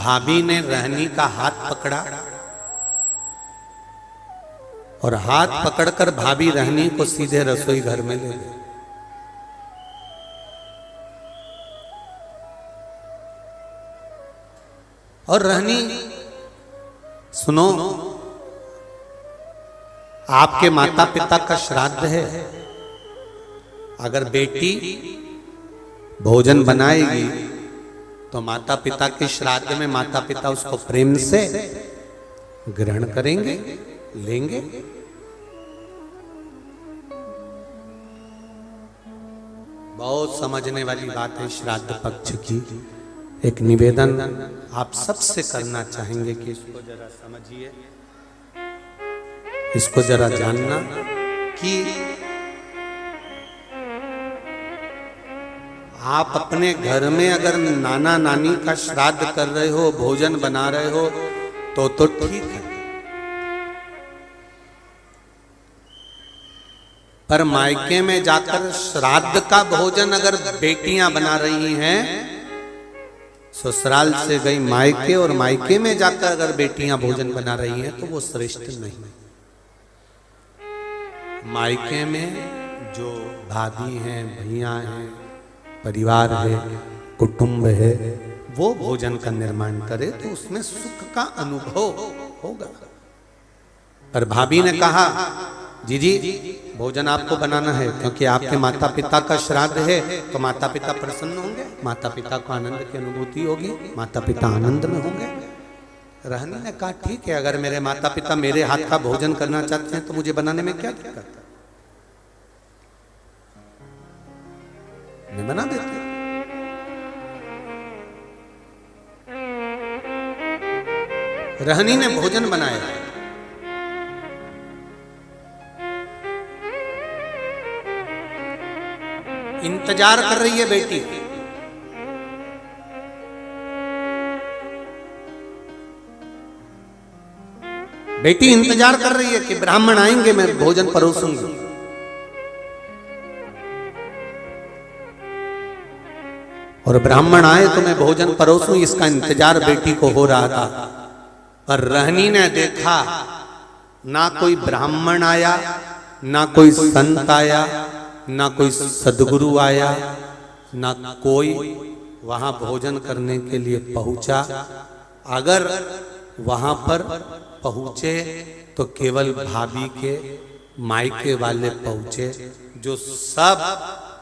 भाभी ने रहनी का हाथ पकड़ा और हाथ पकड़कर भाभी रहनी को सीधे रसोई घर में ले गई। और रहनी, सुनो, आपके माता पिता का श्राद्ध है, अगर बेटी भोजन बनाएगी तो माता पिता के श्राद्ध में माता पिता उसको प्रेम से ग्रहण करेंगे, लेंगे। बहुत समझने वाली बात है श्राद्ध पक्ष की। एक निवेदन आप सबसे करना चाहेंगे कि इसको जरा समझिए, इसको जरा जानना कि आप अपने घर में अगर नाना नानी का श्राद्ध कर रहे हो, भोजन बना रहे हो तो ठीक है, पर मायके में जाकर श्राद्ध का भोजन अगर बेटियां बना रही हैं, ससुराल से गई मायके और मायके में जाकर अगर बेटियां भोजन बना रही हैं तो वो श्रेष्ठ नहीं। मायके में जो भाभी हैं, भैया हैं, परिवार है, कुटुंब है, वो भोजन का निर्माण करे तो उसमें सुख का अनुभव होगा। पर भाभी ने कहा, जी भोजन आपको बनाना है क्योंकि आपके माता पिता का श्राद्ध है, तो माता पिता प्रसन्न होंगे, माता पिता को आनंद की अनुभूति होगी, माता पिता आनंद में होंगे। रहनी ने कहा ठीक है, अगर मेरे माता पिता मेरे हाथ का भोजन करना चाहते हैं तो मुझे बनाने में क्या दिक्कत है, मैं बना देती हूं। रहनी ने भोजन बनाया। इंतजार कर रही है बेटी, बेटी इंतजार कर रही है कि ब्राह्मण आएंगे, मैं भोजन परोसूंगी। और ब्राह्मण आए तो मैं भोजन परोसूं, इसका इंतजार बेटी को हो रहा था। पर रहनी ने देखा ना कोई ब्राह्मण आया, ना कोई संत आया, ना कोई सदगुरु आया, ना कोई वहां भोजन करने के लिए पहुंचा। अगर वहां पर पहुंचे तो केवल भाभी के मायके वाले पहुंचे, जो सब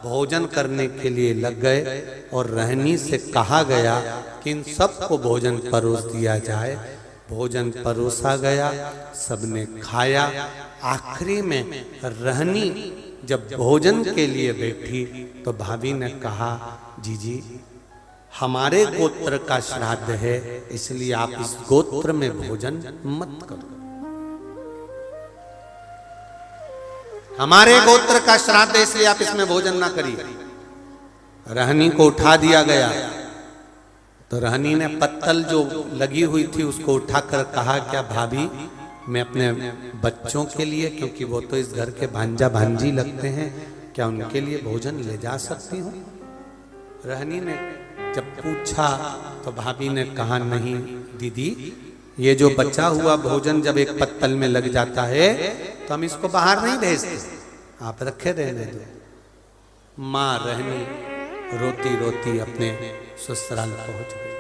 भोजन करने के लिए लग गए। और रहनी से कहा गया कि इन सबको भोजन परोस दिया जाए। भोजन परोसा गया, सबने खाया। आखिरी में रहनी जब भोजन के लिए बैठी तो भाभी ने कहा, जी हमारे गोत्र का श्राद्ध है, इसलिए आप इस गोत्र में भोजन मत करो। हमारे गोत्र का श्राद्ध है इसलिए आप इसमें भोजन ना करिए। रहनी को उठा दिया गया तो रहनी ने पत्तल जो लगी हुई थी उसको उठाकर कहा, क्या भाभी मैं अपने बच्चों के लिए, क्योंकि वो तो इस घर के भांजा भांजी लगते हैं, क्या उनके लिए भोजन ले जा सकती हूँ? रहनी ने जब पूछा तो भाभी ने कहा, नहीं दीदी, ये जो बचा हुआ भोजन जब एक पत्तल में लग जाता है तो हम इसको बाहर नहीं भेजते, आप रखे रहने दो। माँ रहनी रोती रोती अपने ससुराल पहुंच गई।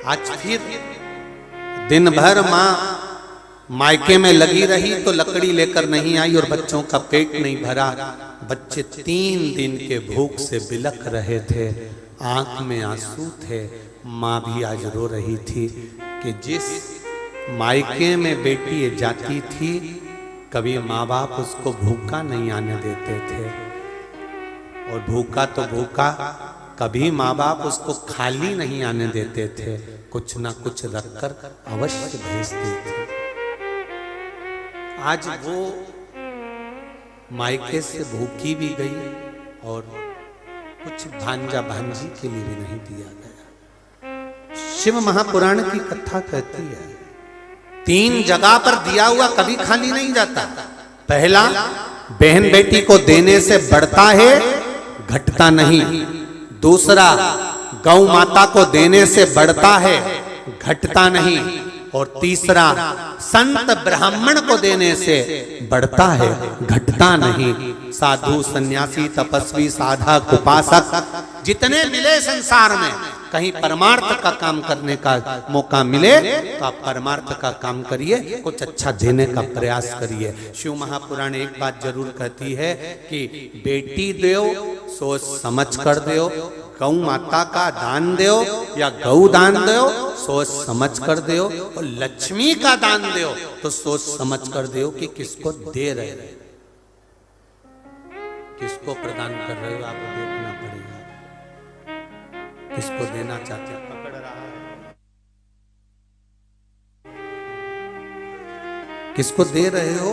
आज फिर दिन भर माँ मायके में लगी रही तो लकड़ी लेकर नहीं आई और बच्चों का पेट नहीं भरा। बच्चे 3 दिन के भूख से बिलख रहे थे, आंख में आंसू थे। माँ भी आज रो रही थी कि जिस मायके में बेटी जाती थी, कभी माँ बाप उसको भूखा नहीं आने देते थे, और भूखा तो भूखा, कभी माँ बाप उसको खाली नहीं आने देते थे, कुछ ना कुछ रखकर अवश्य भेजते थे। आज वो मायके से भूखी भी गई और कुछ भांजा भांजी के लिए भी नहीं दिया गया। शिव महापुराण की कथा कहती है 3 जगह पर दिया हुआ कभी खाली नहीं जाता। पहला, बहन बेटी को देने से बढ़ता है, घटता नहीं। दूसरा, गौ माता को देने से बढ़ता है, घटता नहीं। और तीसरा, संत ब्राह्मण को देने से बढ़ता है, घटता नहीं। साधु, सन्यासी, तपस्वी, साधक, उपासक जितने मिले संसार में, कहीं परमार्थ का काम करने का मौका मिले तो आप परमार्थ का काम करिए, कुछ अच्छा देने का प्रयास करिए। शिव महापुराण एक बात जरूर कहती है कि बेटी दो सोच समझ कर दो, गौ माता का दान दो या गौ दान दो सोच समझ कर दो, और लक्ष्मी का दान दो तो सोच समझ कर दो कि किसको दे रहे हो, किसको प्रदान कर रहे हो, आपको देखना पड़ेगा। किसको देना चाहते हैं, पकड़ रहा है, किसको दे रहे हो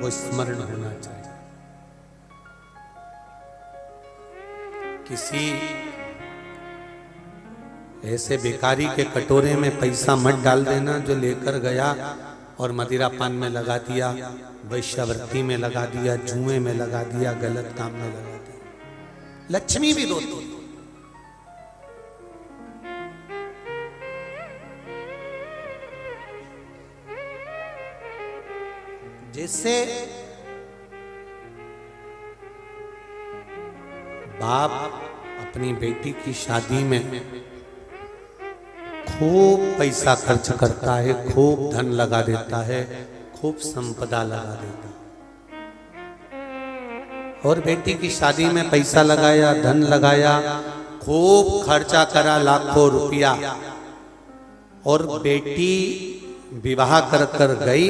वो स्मरण होना चाहिए। किसी ऐसे भिखारी के कटोरे में पैसा मत डाल देना जो लेकर गया और मदिरा पान में लगा दिया, वैश्यावृत्ति में लगा दिया, जुए में लगा दिया, गलत काम में लगा दिया। लक्ष्मी भी रोती है। जैसे बाप अपनी बेटी की शादी में खूब पैसा खर्च करता है, खूब धन लगा देता है, खूब संपदा लगा देता है। और बेटी की शादी में पैसा लगाया, धन लगाया, खूब खर्चा करा, लाखों रुपया, और बेटी विवाह कर कर गई।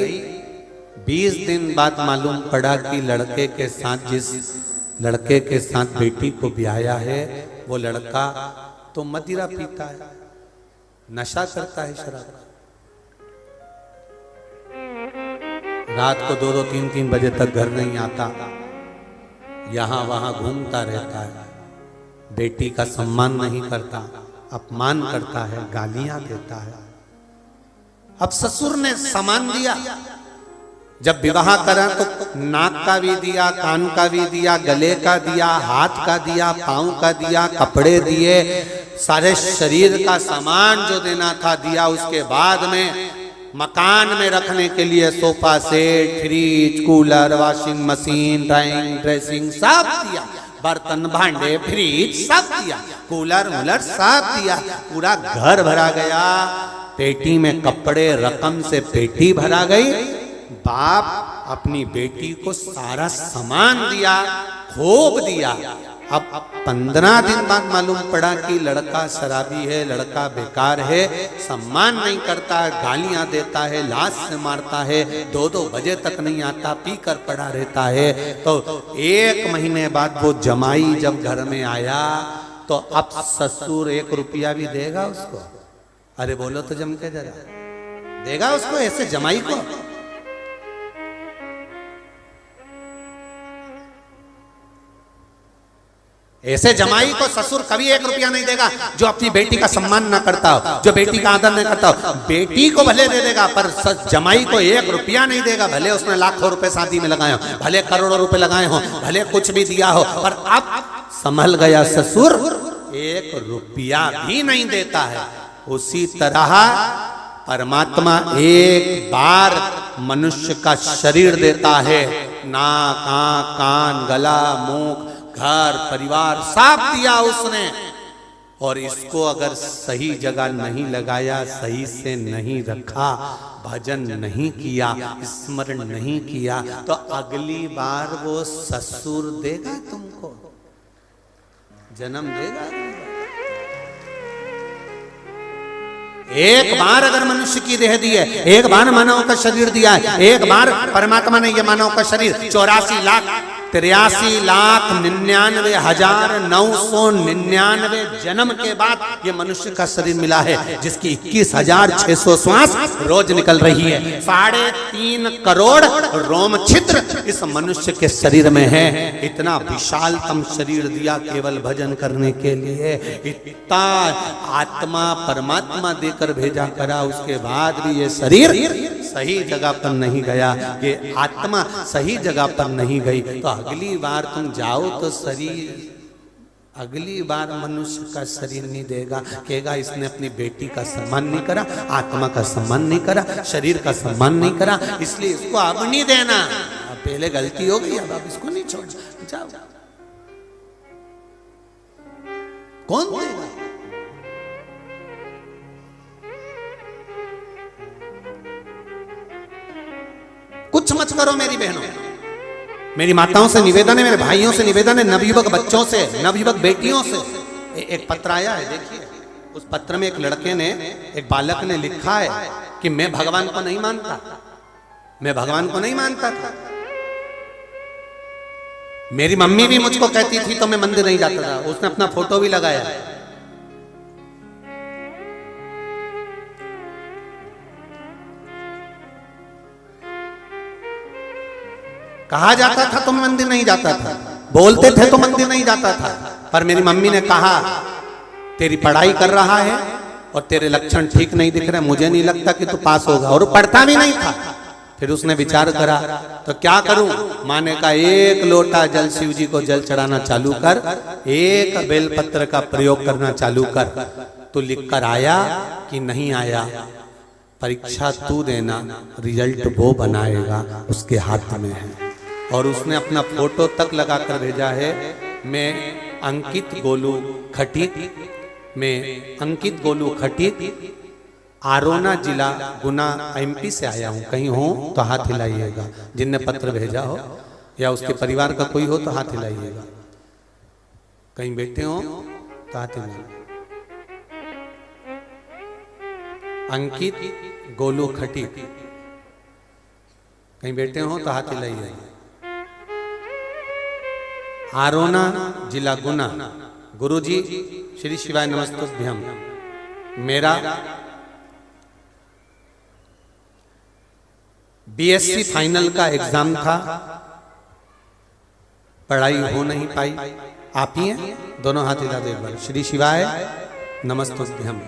20 दिन बाद मालूम पड़ा कि लड़के के साथ, जिस लड़के के साथ बेटी को ब्याया है, वो लड़का तो मदिरा पीता है, नशा करता है, शराब। रात को 2-2, 3-3 बजे तक घर नहीं आता, यहां वहां घूमता रहता है, बेटी का सम्मान नहीं करता, अपमान करता है, गालियां देता है। अब ससुर ने सामान दिया, जब विवाह करा तो नाक का भी दिया, कान का भी दिया, गले का दिया, हाथ का दिया, पांव का दिया, कपड़े दिए, सारे शरीर का सामान जो देना था दिया। उसके बाद में मकान में रखने के लिए sofa set, fridge, cooler, washing machine, drawing, dressing सब दिया, बर्तन भांडे, फ्रिज सब दिया, कूलर वूलर सब दिया, पूरा घर भरा गया। पेटी में कपड़े, रकम से पेटी भरा गई। बाप अपनी बेटी को सारा सामान दिया, खूब दिया। अब 15 दिन बाद मालूम पड़ा कि लड़का शराबी है, लड़का बेकार है, सम्मान नहीं करता, गालियां देता है, लाश से मारता है, 2-2 बजे तक नहीं आता, पी कर पड़ा रहता है। तो 1 महीने बाद वो जमाई जब घर में आया तो अब ससुर 1 रुपया भी देगा उसको? अरे बोलो तो जम के जरा, देगा उसको ऐसे जमाई को? ऐसे जमाई को ससुर कभी 1 रुपया नहीं देगा जो अपनी बेटी का सम्मान ना करता हो, जो बेटी का आदर नहीं करता हो। बेटी को भले दे देगा पर जमाई को 1 रुपया नहीं देगा, भले उसने लाखों रुपए शादी में लगाए हो, भले करोड़ों रुपए लगाए हो, भले कुछ भी दिया हो, पर अब संभल गया ससुर, 1 रुपया भी नहीं देता है। उसी तरह परमात्मा एक बार मनुष्य का शरीर देता है, नाक, आंख, कान, गला, मुख, घर, परिवार सब दिया उसने, और इसको अगर सही जगह नहीं लगाया, सही से नहीं रखा, भजन नहीं किया, स्मरण नहीं किया, तो अगली बार वो ससुर देगा तुमको, जन्म देगा। एक बार अगर मनुष्य की देह दी है, एक बार मानव का शरीर दिया है, एक बार परमात्मा ने यह मानव का शरीर 84,93,9999 जन्म के बाद ये मनुष्य का शरीर मिला है, जिसकी 21,600 श्वास रोज निकल रही है। 3.5 करोड़ रोम छिद्र इस मनुष्य के शरीर में है। इतना विशालतम शरीर दिया केवल भजन करने के लिए। इतना आत्मा परमात्मा देकर भेजा करा, उसके बाद भी ये शरीर सही जगह पर नहीं गया, ये आत्मा सही जगह पर नहीं गई, तो अगली बार तुम जाओ तो शरीर, अगली बार मनुष्य का शरीर नहीं देगा, कहेगा इसने अपनी बेटी का सम्मान नहीं करा, आत्मा का सम्मान नहीं करा, शरीर का सम्मान नहीं करा, इसलिए इसको अब नहीं देना। अब पहले गलती हो गई, अब इसको नहीं छोड़ना, जाओ। कौन देगा? कुछ मत करो मेरी बहनों, मेरी माताओं से निवेदन है, मेरे भाइयों से निवेदन है, नवयुवक बच्चों से, नवयुवक बेटियों से। एक पत्र आया है, देखिए उस पत्र में एक लड़के ने, एक बालक ने लिखा है कि मैं भगवान को नहीं मानता, मैं भगवान को नहीं मानता था, मेरी मम्मी भी मुझको कहती थी तो मैं मंदिर नहीं जाता था। उसने अपना फोटो भी लगाया। कहा जाता था तो मैं मंदिर नहीं जाता था, बोलते थे तो मंदिर नहीं जाता था, पर मेरी मम्मी ने कहा तेरी पढ़ाई कर रहा है और तेरे लक्षण ठीक नहीं दिख रहे, मुझे नहीं लगता कि तू पास होगा, और पढ़ता भी नहीं था। फिर उसने विचार करा तो क्या करूं, माँ ने कहा एक लोटा जल शिव जी को जल चढ़ाना चालू कर, एक बेलपत्र का प्रयोग करना चालू कर, तो लिख कर आया कि नहीं आया, परीक्षा तू देना, रिजल्ट वो बनाएगा, उसके हाथ में है। और उसने अपना फोटो तक लगाकर भेजा है, मैं अंकित गोलू खटीक, मैं अंकित गोलू खटीक, आरोना जिला गुना एमपी से आया हूं, कहीं हो तो हाथ हिलाइएगा, जिनने पत्र भेजा हो या उसके परिवार का कोई हो तो हाथ हिलाइएगा, कहीं बैठे हो तो हाथ हिलाइए। अंकित गोलू खटीक, कहीं बैठे हो तो हाथ हिलाइए। आरोना जिला गुना, गुरुजी श्री शिवाय नमस्तुभ्यम, मेरा बीएससी फाइनल का एग्जाम था, पढ़ाई हो नहीं पाई, आप ही हैं, दोनों हाथ हिला दे एक बार, श्री शिवाय नमस्तुभ्यम,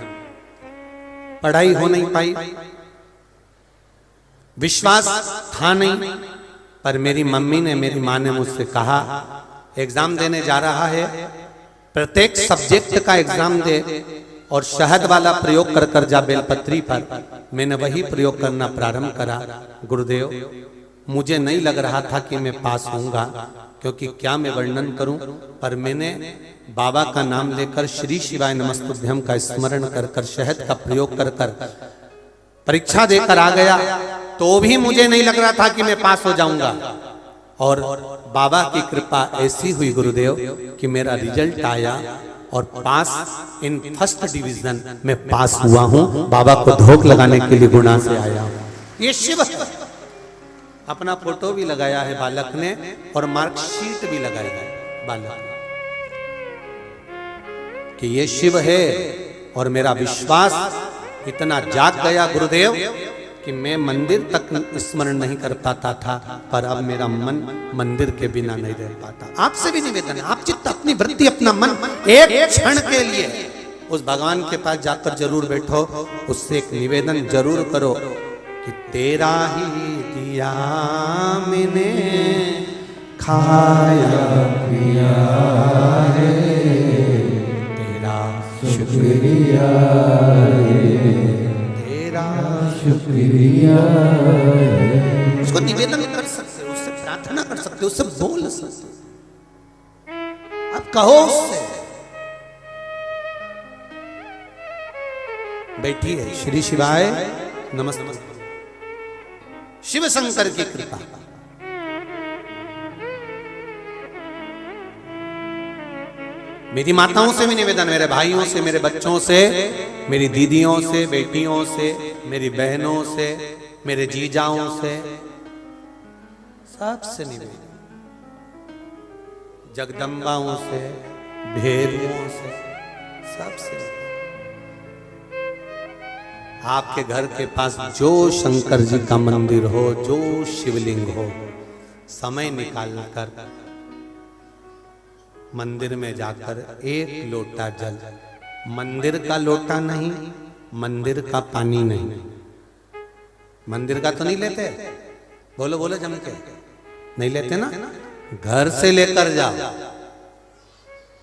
पढ़ाई हो नहीं पाई, विश्वास था नहीं, पर मेरी मम्मी ने, मेरी माँ ने मुझसे कहा एग्जाम देने जा रहा है, प्रत्येक सब्जेक्ट का एग्जाम दे और शहद वाला प्रयोग कर कर जा बेलपत्री पर। मैंने वही प्रयोग करना प्रारंभ करा। गुरुदेव, मुझे नहीं लग रहा था कि मैं पास होऊंगा, क्योंकि क्या मैं वर्णन करूं, पर मैंने बाबा का नाम लेकर श्री शिवाय नमस्तुभ्यम का स्मरण कर कर शहद का प्रयोग कर कर परीक्षा देकर आ गया, तो भी मुझे नहीं लग रहा था कि मैं पास हो जाऊंगा। और बाबा की कृपा ऐसी हुई गुरुदेव कि मेरा रिजल्ट आया और पास इन फर्स्ट डिवीजन में पास हुआ हूं। बाबा को धोख लगाने के लिए गुना से आया हूं। ये शिव अपना फोटो भी लगाया है बालक ने और मार्कशीट भी लगाई है बालक ने कि ये शिव है। और मेरा विश्वास इतना जाग गया गुरुदेव कि मैं मंदिर तक स्मरण नहीं कर पाता था, पर अब मेरा मन मंदिर के बिना नहीं रह पाता। आपसे भी निवेदन है, आप चित्त, अपनी वृत्ति, अपना मन एक क्षण के लिए उस भगवान के पास जाकर जरूर बैठो, उससे एक निवेदन जरूर करो कि तेरा ही दिया मैंने खाया पिया रे, तेरा शुक्रिया शुक्रिया। उसको निवेदन कर सकते हो, उससे प्रार्थना कर सकते हो, उससे बोल सकते हो, अब कहो उससे। बैठिए। श्री शिवाय नमस्ते। शिव शंकर की कृपा। मेरी माताओं से भी निवेदन, मेरे भाइयों से, मेरे बच्चों से, मेरी दीदियों से, बेटियों से, मेरी बहनों से, मेरे जीजाओं से, सबसे निवेदन, जगदम्बाओं से, भेरुओं से, सबसे। आपके घर के पास जो शंकर जी का मंदिर हो, जो शिवलिंग हो, समय निकाल कर मंदिर में जाकर एक लोटा जल, मंदिर का लोटा नहीं, मंदिर का पानी नहीं, मंदिर का तो नहीं लेते, बोलो बोलो जम के, नहीं लेते ना। घर से लेकर जाओ,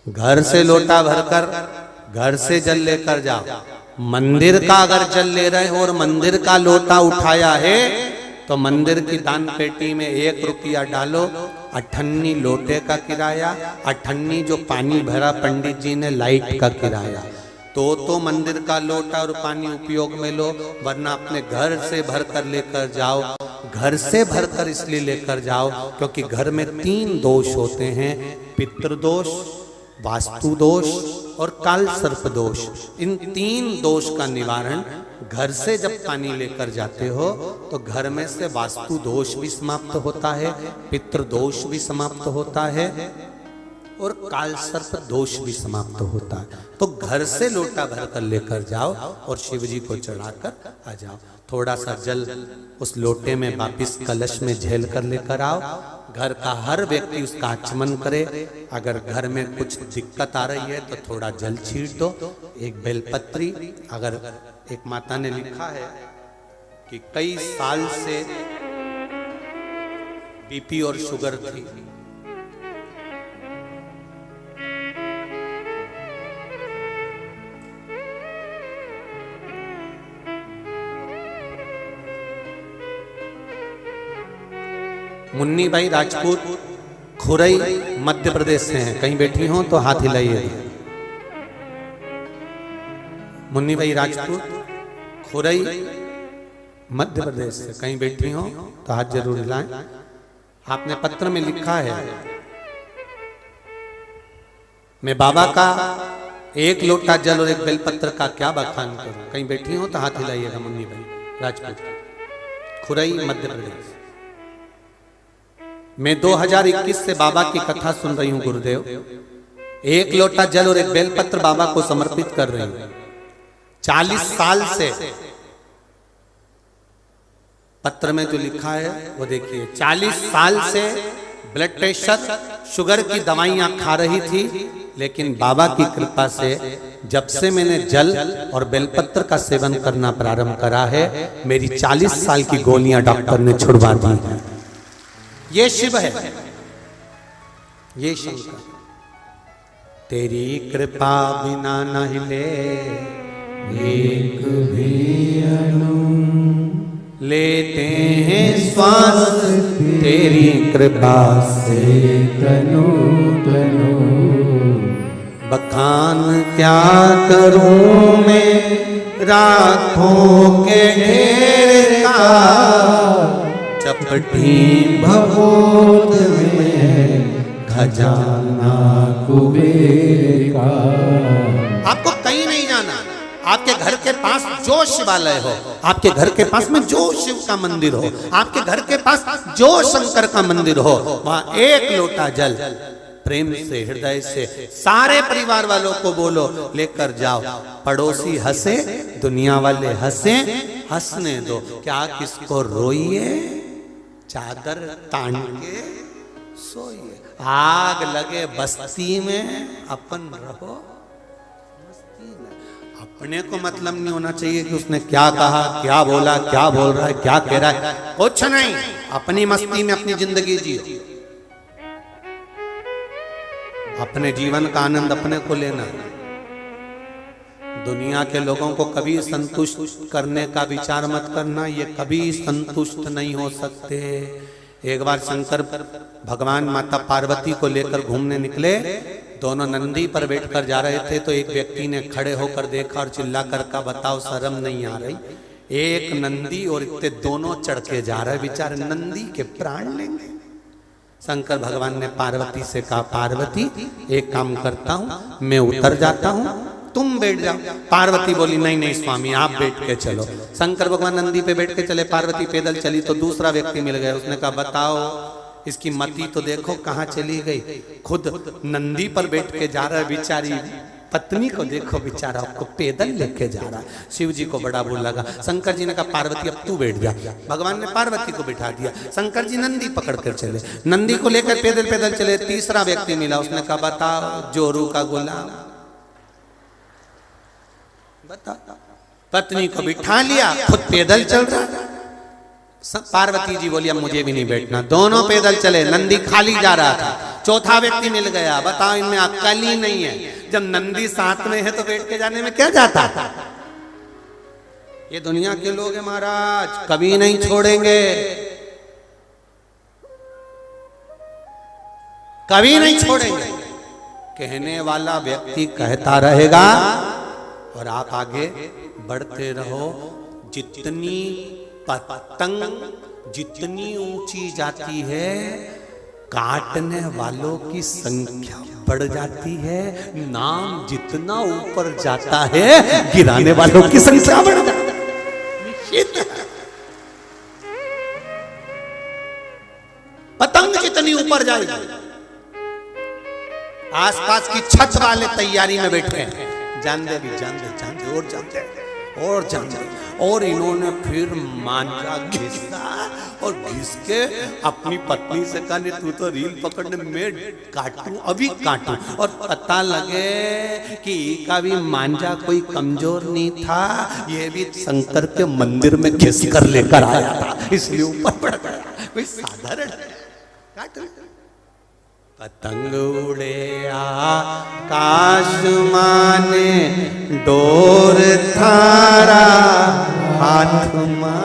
घर से लोटा भरकर घर से जल लेकर जाओ। मंदिर का अगर जल ले रहे हो और मंदिर का लोटा उठाया है तो मंदिर की दान पेटी में 1 रुपया डालो। 98 लोटे का किराया, 98 जो पानी भरा पंडित जी ने लाइट का किराया। तो मंदिर का लोटा और पानी उपयोग में लो, वरना अपने घर से भरकर लेकर जाओ। घर से भरकर इसलिए लेकर जाओ क्योंकि घर में 3 दोष होते हैं, पितृदोष, वास्तु दोष और काल सर्प दोष। इन 3 दोष का निवारण घर से जब पानी लेकर जाते हो तो घर में से वास्तु दोष भी समाप्त होता है, पितृदोष भी समाप्त होता है और काल सर्प दोष भी समाप्त होता है। तो घर से लोटा भरकर लेकर जाओ और शिव जी को चढ़ाकर आ जाओ। थोड़ा सा जल उस लोटे में वापिस कलश में झेल कर लेकर आओ। घर का हर व्यक्ति उसका आचमन करे। अगर घर में कुछ दिक्कत आ रही है तो थोड़ा जल छीट दो, एक बेलपत्री। अगर एक माता ने लिखा है कि कई साल से बीपी और शुगर थी, मुन्नी भाई राजपूत खुरई मध्य प्रदेश से हैं, कहीं बैठी हो तो हाथ हिलाइए। मुन्नी भाई राजपूत खुरई मध्य प्रदेश से कहीं बैठी हो तो हाथ जरूर हिलाएं। आपने पत्र में लिखा है, मैं बाबा का 1 लोटा जल और 1 बेलपत्र का क्या बखान करूं। कहीं बैठी हो तो हाथ हिलाइएगा। मुन्नी भाई राजपूत खुरई मध्य प्रदेश। मैं 2021 से बाबा की कथा सुन रही हूं गुरुदेव। 1 लोटा जल और 1 बेलपत्र बाबा को समर्पित कर रही हूं। 40 साल से पत्र में जो लिखा है वो देखिए। 40 साल से ब्लड प्रेशर शुगर की दवाइयां खा रही थी, लेकिन बाबा की कृपा से जब से मैंने जल और बेलपत्र का सेवन करना प्रारंभ करा है, मेरी 40 साल की गोलियां डॉक्टर ने छुड़वा दी हैं। ये शिव है, ये शंकर। तेरी कृपा बिना न हिले एक भी अणु, लेते हैं श्वास तेरी कृपा से तनु तनु। बखान क्या करूं मैं राखों के ढेर का, चपटी भभूत में खजाना कुबेर का। आपको कहीं नहीं जाना। आपके घर के पास जो शिवालय हो, आपके घर के पास में जो शिव का मंदिर हो, आपके घर के पास जो शंकर का मंदिर हो, वहां 1 लोटा जल प्रेम से हृदय से सारे परिवार वालों को बोलो लेकर जाओ। पड़ोसी हंसे, दुनिया वाले हंसे, हंसने दो। क्या किसको रोइए, चादर तान के सोइए। आग लगे बस्ती में, अपन रहो मस्ती में। अपने को मतलब नहीं होना चाहिए कि उसने क्या कहा, क्या बोला, क्या बोल रहा है, क्या कह रहा है, कुछ नहीं। अपनी मस्ती में अपनी जिंदगी जियो। अपने जीवन का आनंद अपने को लेना। दुनिया के लोगों को कभी संतुष्ट करने का विचार मत करना, ये कभी संतुष्ट नहीं हो सकते। एक बार शंकर भगवान माता पार्वती को लेकर घूमने निकले। दोनों नंदी पर बैठकर जा रहे थे तो एक व्यक्ति ने खड़े होकर देखा और चिल्ला कर कहा, बताओ शर्म नहीं आ रही? एक नंदी और इतने दोनों चढ़ के जा रहे, बेचारे नंदी के प्राण लेंगे। शंकर भगवान ने पार्वती से कहा, पार्वती एक काम करता हूं, मैं उतर जाता हूं, तुम बैठ जाओ। पार्वती बोली, नहीं नहीं स्वामी आप बैठ के चलो। शंकर भगवान नंदी पे बैठ के चले, पार्वती पैदल चली तो दूसरा व्यक्ति मिल गया। उसने कहा, बताओ इसकी मति तो देखो कहाँ चली गई। खुद नंदी पर बैठ के जा रहा है, बेचारी पत्नी को देखो, बेचारा को पैदल लेके जा रहा है। शिव जी को बड़ा बुरा लगा। शंकर जी ने कहा, पार्वती अब तू बैठ जा। भगवान ने पार्वती को बिठा दिया। शंकर जी नंदी पकड़ कर चले, नंदी को लेकर पैदल पैदल चले। तीसरा व्यक्ति मिला, उसने कहा, बताओ जोरू का गुलाम, बता। पत्नी को बिठा लिया, खुद पैदल चल रहा। पार्वती जी बोली अब मुझे भी नहीं बैठना। दोनों पैदल चले, नंदी खाली जा रहा था, चौथा व्यक्ति मिल गया। बताओ इनमें अक्ल ही नहीं है। जब नंदी साथ में है तो बैठ के जाने में क्या जाता। ये दुनिया के लोग हैं महाराज, कभी नहीं छोड़ेंगे, कभी नहीं छोड़ेंगे। कहने वाला व्यक्ति कहता रहेगा और आप आगे बढ़ते रहो। जितनी पतंग जितनी ऊंची जाती है, काटने वालों की संख्या बढ़ जाती है। नाम जितना ऊपर जाता है, गिराने वालों की संख्या बढ़ जाती है। पतंग जितनी ऊपर जाएगी, आसपास की छत वाले तैयारी में बैठे हैं, जान दे भी जान दे जान दे और जान दे और जान दे। और इन्होंने फिर मांझा घिसा और घिस के अपनी पत्नी से कहा तू तो रील पकड़ने में काटूं, अभी काटूं। और पता लगे कि का भी मांझा कोई कमजोर नहीं था, ये भी शंकर के मंदिर में घिस कर लेकर आया था, इसलिए ऊपर बढ़ गया। कोई साधारण काट। पतंग उड़े आकाश माने, डोर थारा हाथ मां।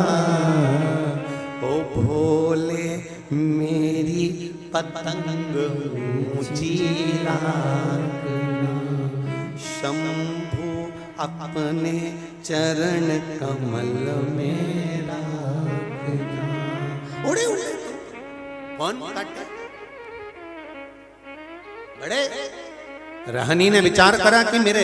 ओ भोले मेरी पतंग ऊंची राखना, शंभु अपने चरण कमल में राखना। उड़े उड़े कौन काटे? बड़े रहनी ने विचार करा कि मेरे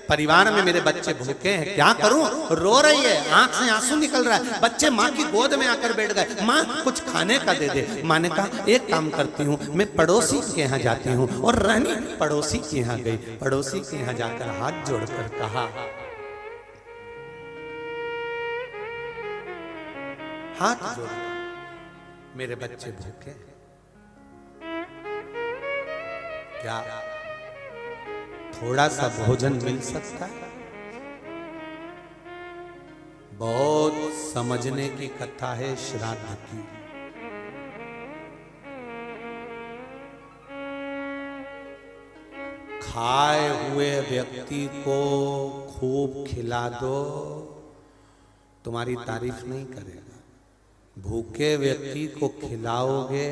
परिवार में मेरे बच्चे भूखे हैं, क्या करूं? रो रही है, आंख से आंसू निकल रहा है, बच्चे माँ की गोद में आकर बैठ गए। माँ कुछ खाने का दे दे। माँ ने कहा एक काम करती हूँ, मैं पड़ोसी के यहाँ जाती हूँ। और रहनी पड़ोसी के यहाँ गई। पड़ोसी के यहाँ जाकर हाथ जोड़कर कहा, हाथ जोड़, मेरे बच्चे भूखे हैं, क्या थोड़ा सा भोजन मिल सकता है? बहुत समझने की कथा है श्राद्ध की। खाए हुए व्यक्ति को खूब खिला दो, तुम्हारी तारीफ नहीं करेगा। भूखे व्यक्ति को खिलाओगे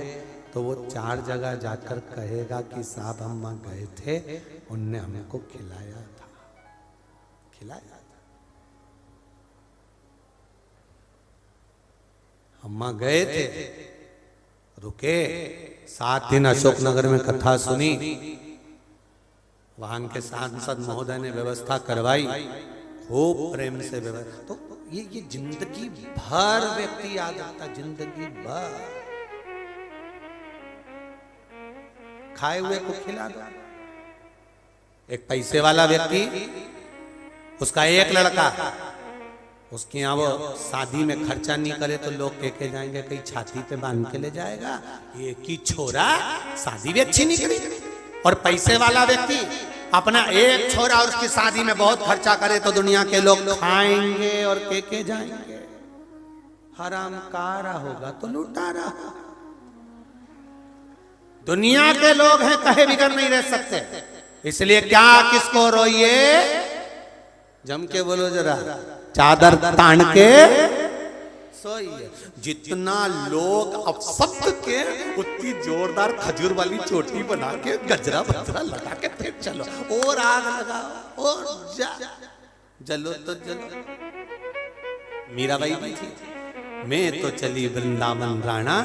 तो वो 4 जगह जाकर कहेगा कि साहब हम वहां गए थे, उनने हमको खिलाया था, खिलाया था। हम वहां गए थे, रुके, 7 दिन अशोकनगर में कथा सुनी, वहां के सांसद महोदय ने व्यवस्था करवाई, खूब प्रेम से व्यवस्था। तो ये जिंदगी भर व्यक्ति याद आता, जिंदगी भर। खाए हुए को खिला दो। एक पैसे वाला व्यक्ति, उसका एक लड़का, उसके यहाँ वो शादी में खर्चा नहीं करे तो लोग कह के जाएंगे कहीं छाती पे बांध के ले जाएगा, एक ही छोरा शादी भी अच्छी नहीं करी। और पैसे वाला व्यक्ति अपना एक छोरा और उसकी शादी में बहुत खर्चा करे तो दुनिया के लोग खाएंगे और कह के जाएंगे हरामकारा होगा तो लुटारा होगा। दुनिया के लोग हैं, कहे बिगड़ नहीं रह सकते। इसलिए क्या किसको रोइए, जम के बोलो जरा, चादर तान के सोइए। जितना लोग अपशब्द के, उतनी जोरदार खजूर वाली चोटी बना के गजरा बजरा लगा के फिर चलो और आग लगाओ और जलो तो जलो। मीराबाई भी थी, मैं तो चली वृंदावन राणा,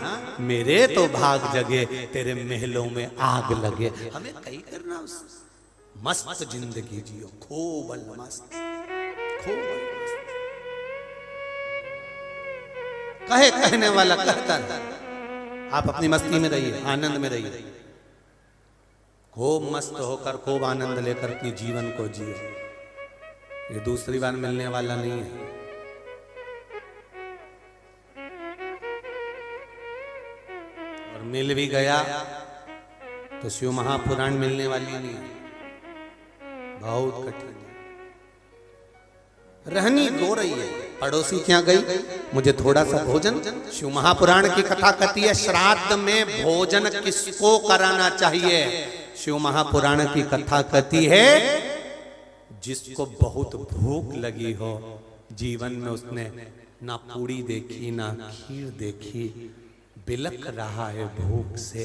मेरे तो भाग जगे, तेरे महलों में आग लगे। हमें कहीं करना, मस्त जिंदगी जियो, खूब मस्त, खूब मस्त। कहे कहने वाला कहता है, आप अपनी मस्ती में रहिए, आनंद में रहिए, खूब मस्त होकर खूब आनंद लेकर अपने जीवन को जिए। ये दूसरी बार मिलने वाला नहीं है। और मिल भी गया तो शिव महापुराण मिलने वाली नहीं है, बहुत कठिन है। रहनी रो रही है, पड़ोसी क्या गई, मुझे थोड़ा सा भोजन। शिव महापुराण की कथा कहती है श्राद्ध में भोजन किसको कराना चाहिए। शिव महापुराण की कथा कहती है जिसको बहुत भूख लगी हो, जीवन में उसने ना पूरी देखी ना खीर देखी, बिलक रहा है भूख से,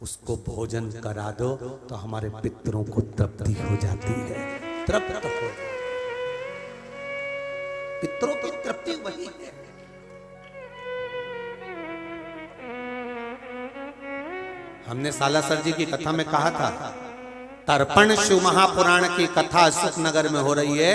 उसको भोजन करा दो तो हमारे पितरों को तृप्ति हो जाती है। तृप्त हो, पितरों की तृप्ति वही है। हमने सालासर जी की कथा में कहा था तर्पण शिव महापुराण की कथा अशोक नगर में हो रही है,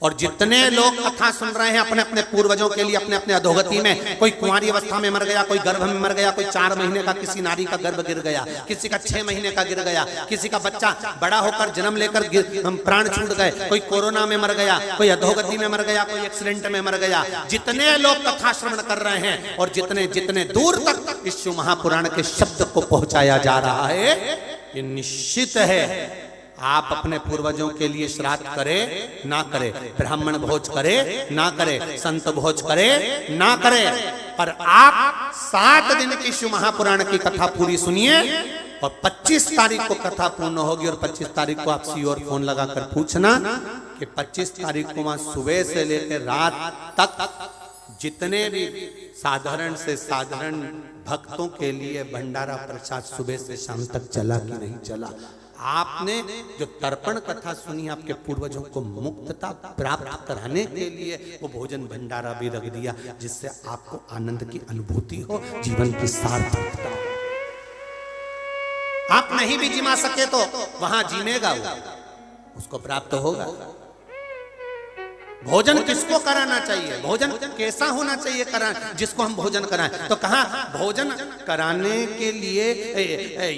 और जितने लोग कथा सुन रहे हैं अपने अपने पूर्वजों के लिए, अपने अपने अधोगति में, कोई कुंवारी अवस्था में मर गया, कोई गर्भ में मर गया, कोई 4 महीने का किसी नारी का गर्भ गिर गया, किसी का 6 महीने का गिर गया, किसी का बच्चा बड़ा होकर जन्म लेकर प्राण छूट गए, कोई कोरोना में मर गया, कोई अधोगति में मर गया, कोई एक्सीडेंट में मर गया। जितने लोग कथा श्रवण कर रहे हैं और जितने जितने दूर तक इस शिव महापुराण के शब्द को पहुंचाया जा रहा है, ये निश्चित है आप अपने पूर्वजों के लिए श्राद्ध करे ना करे, ब्राह्मण भोज करे ना करे, संत भोज करे ना करे, पर आप 7 दिन की शिव महापुराण की कथा पूरी सुनिए और 25 तारीख को कथा पूर्ण होगी। और 25 तारीख को आप सीओर फोन लगाकर पूछना कि 25 तारीख को वहां सुबह से लेकर रात तक जितने भी साधारण से साधारण भक्तों के लिए भंडारा प्रसाद सुबह से शाम तक चला कि नहीं चला। आपने जो तर्पण कथा सुनी, आपके पूर्वजों को मुक्तता प्राप्त कराने के लिए वो भोजन भंडारा भी रख दिया, जिससे आपको आनंद की अनुभूति हो, जीवन की सार्थकता। आप नहीं भी जिमा सके तो वहां जीनेगा वो, उसको प्राप्त होगा। भोजन किसको कराना चाहिए, भोजन कैसा होना चाहिए कराना, जिसको हम भोजन कराएं। तो कहा भोजन कराने के लिए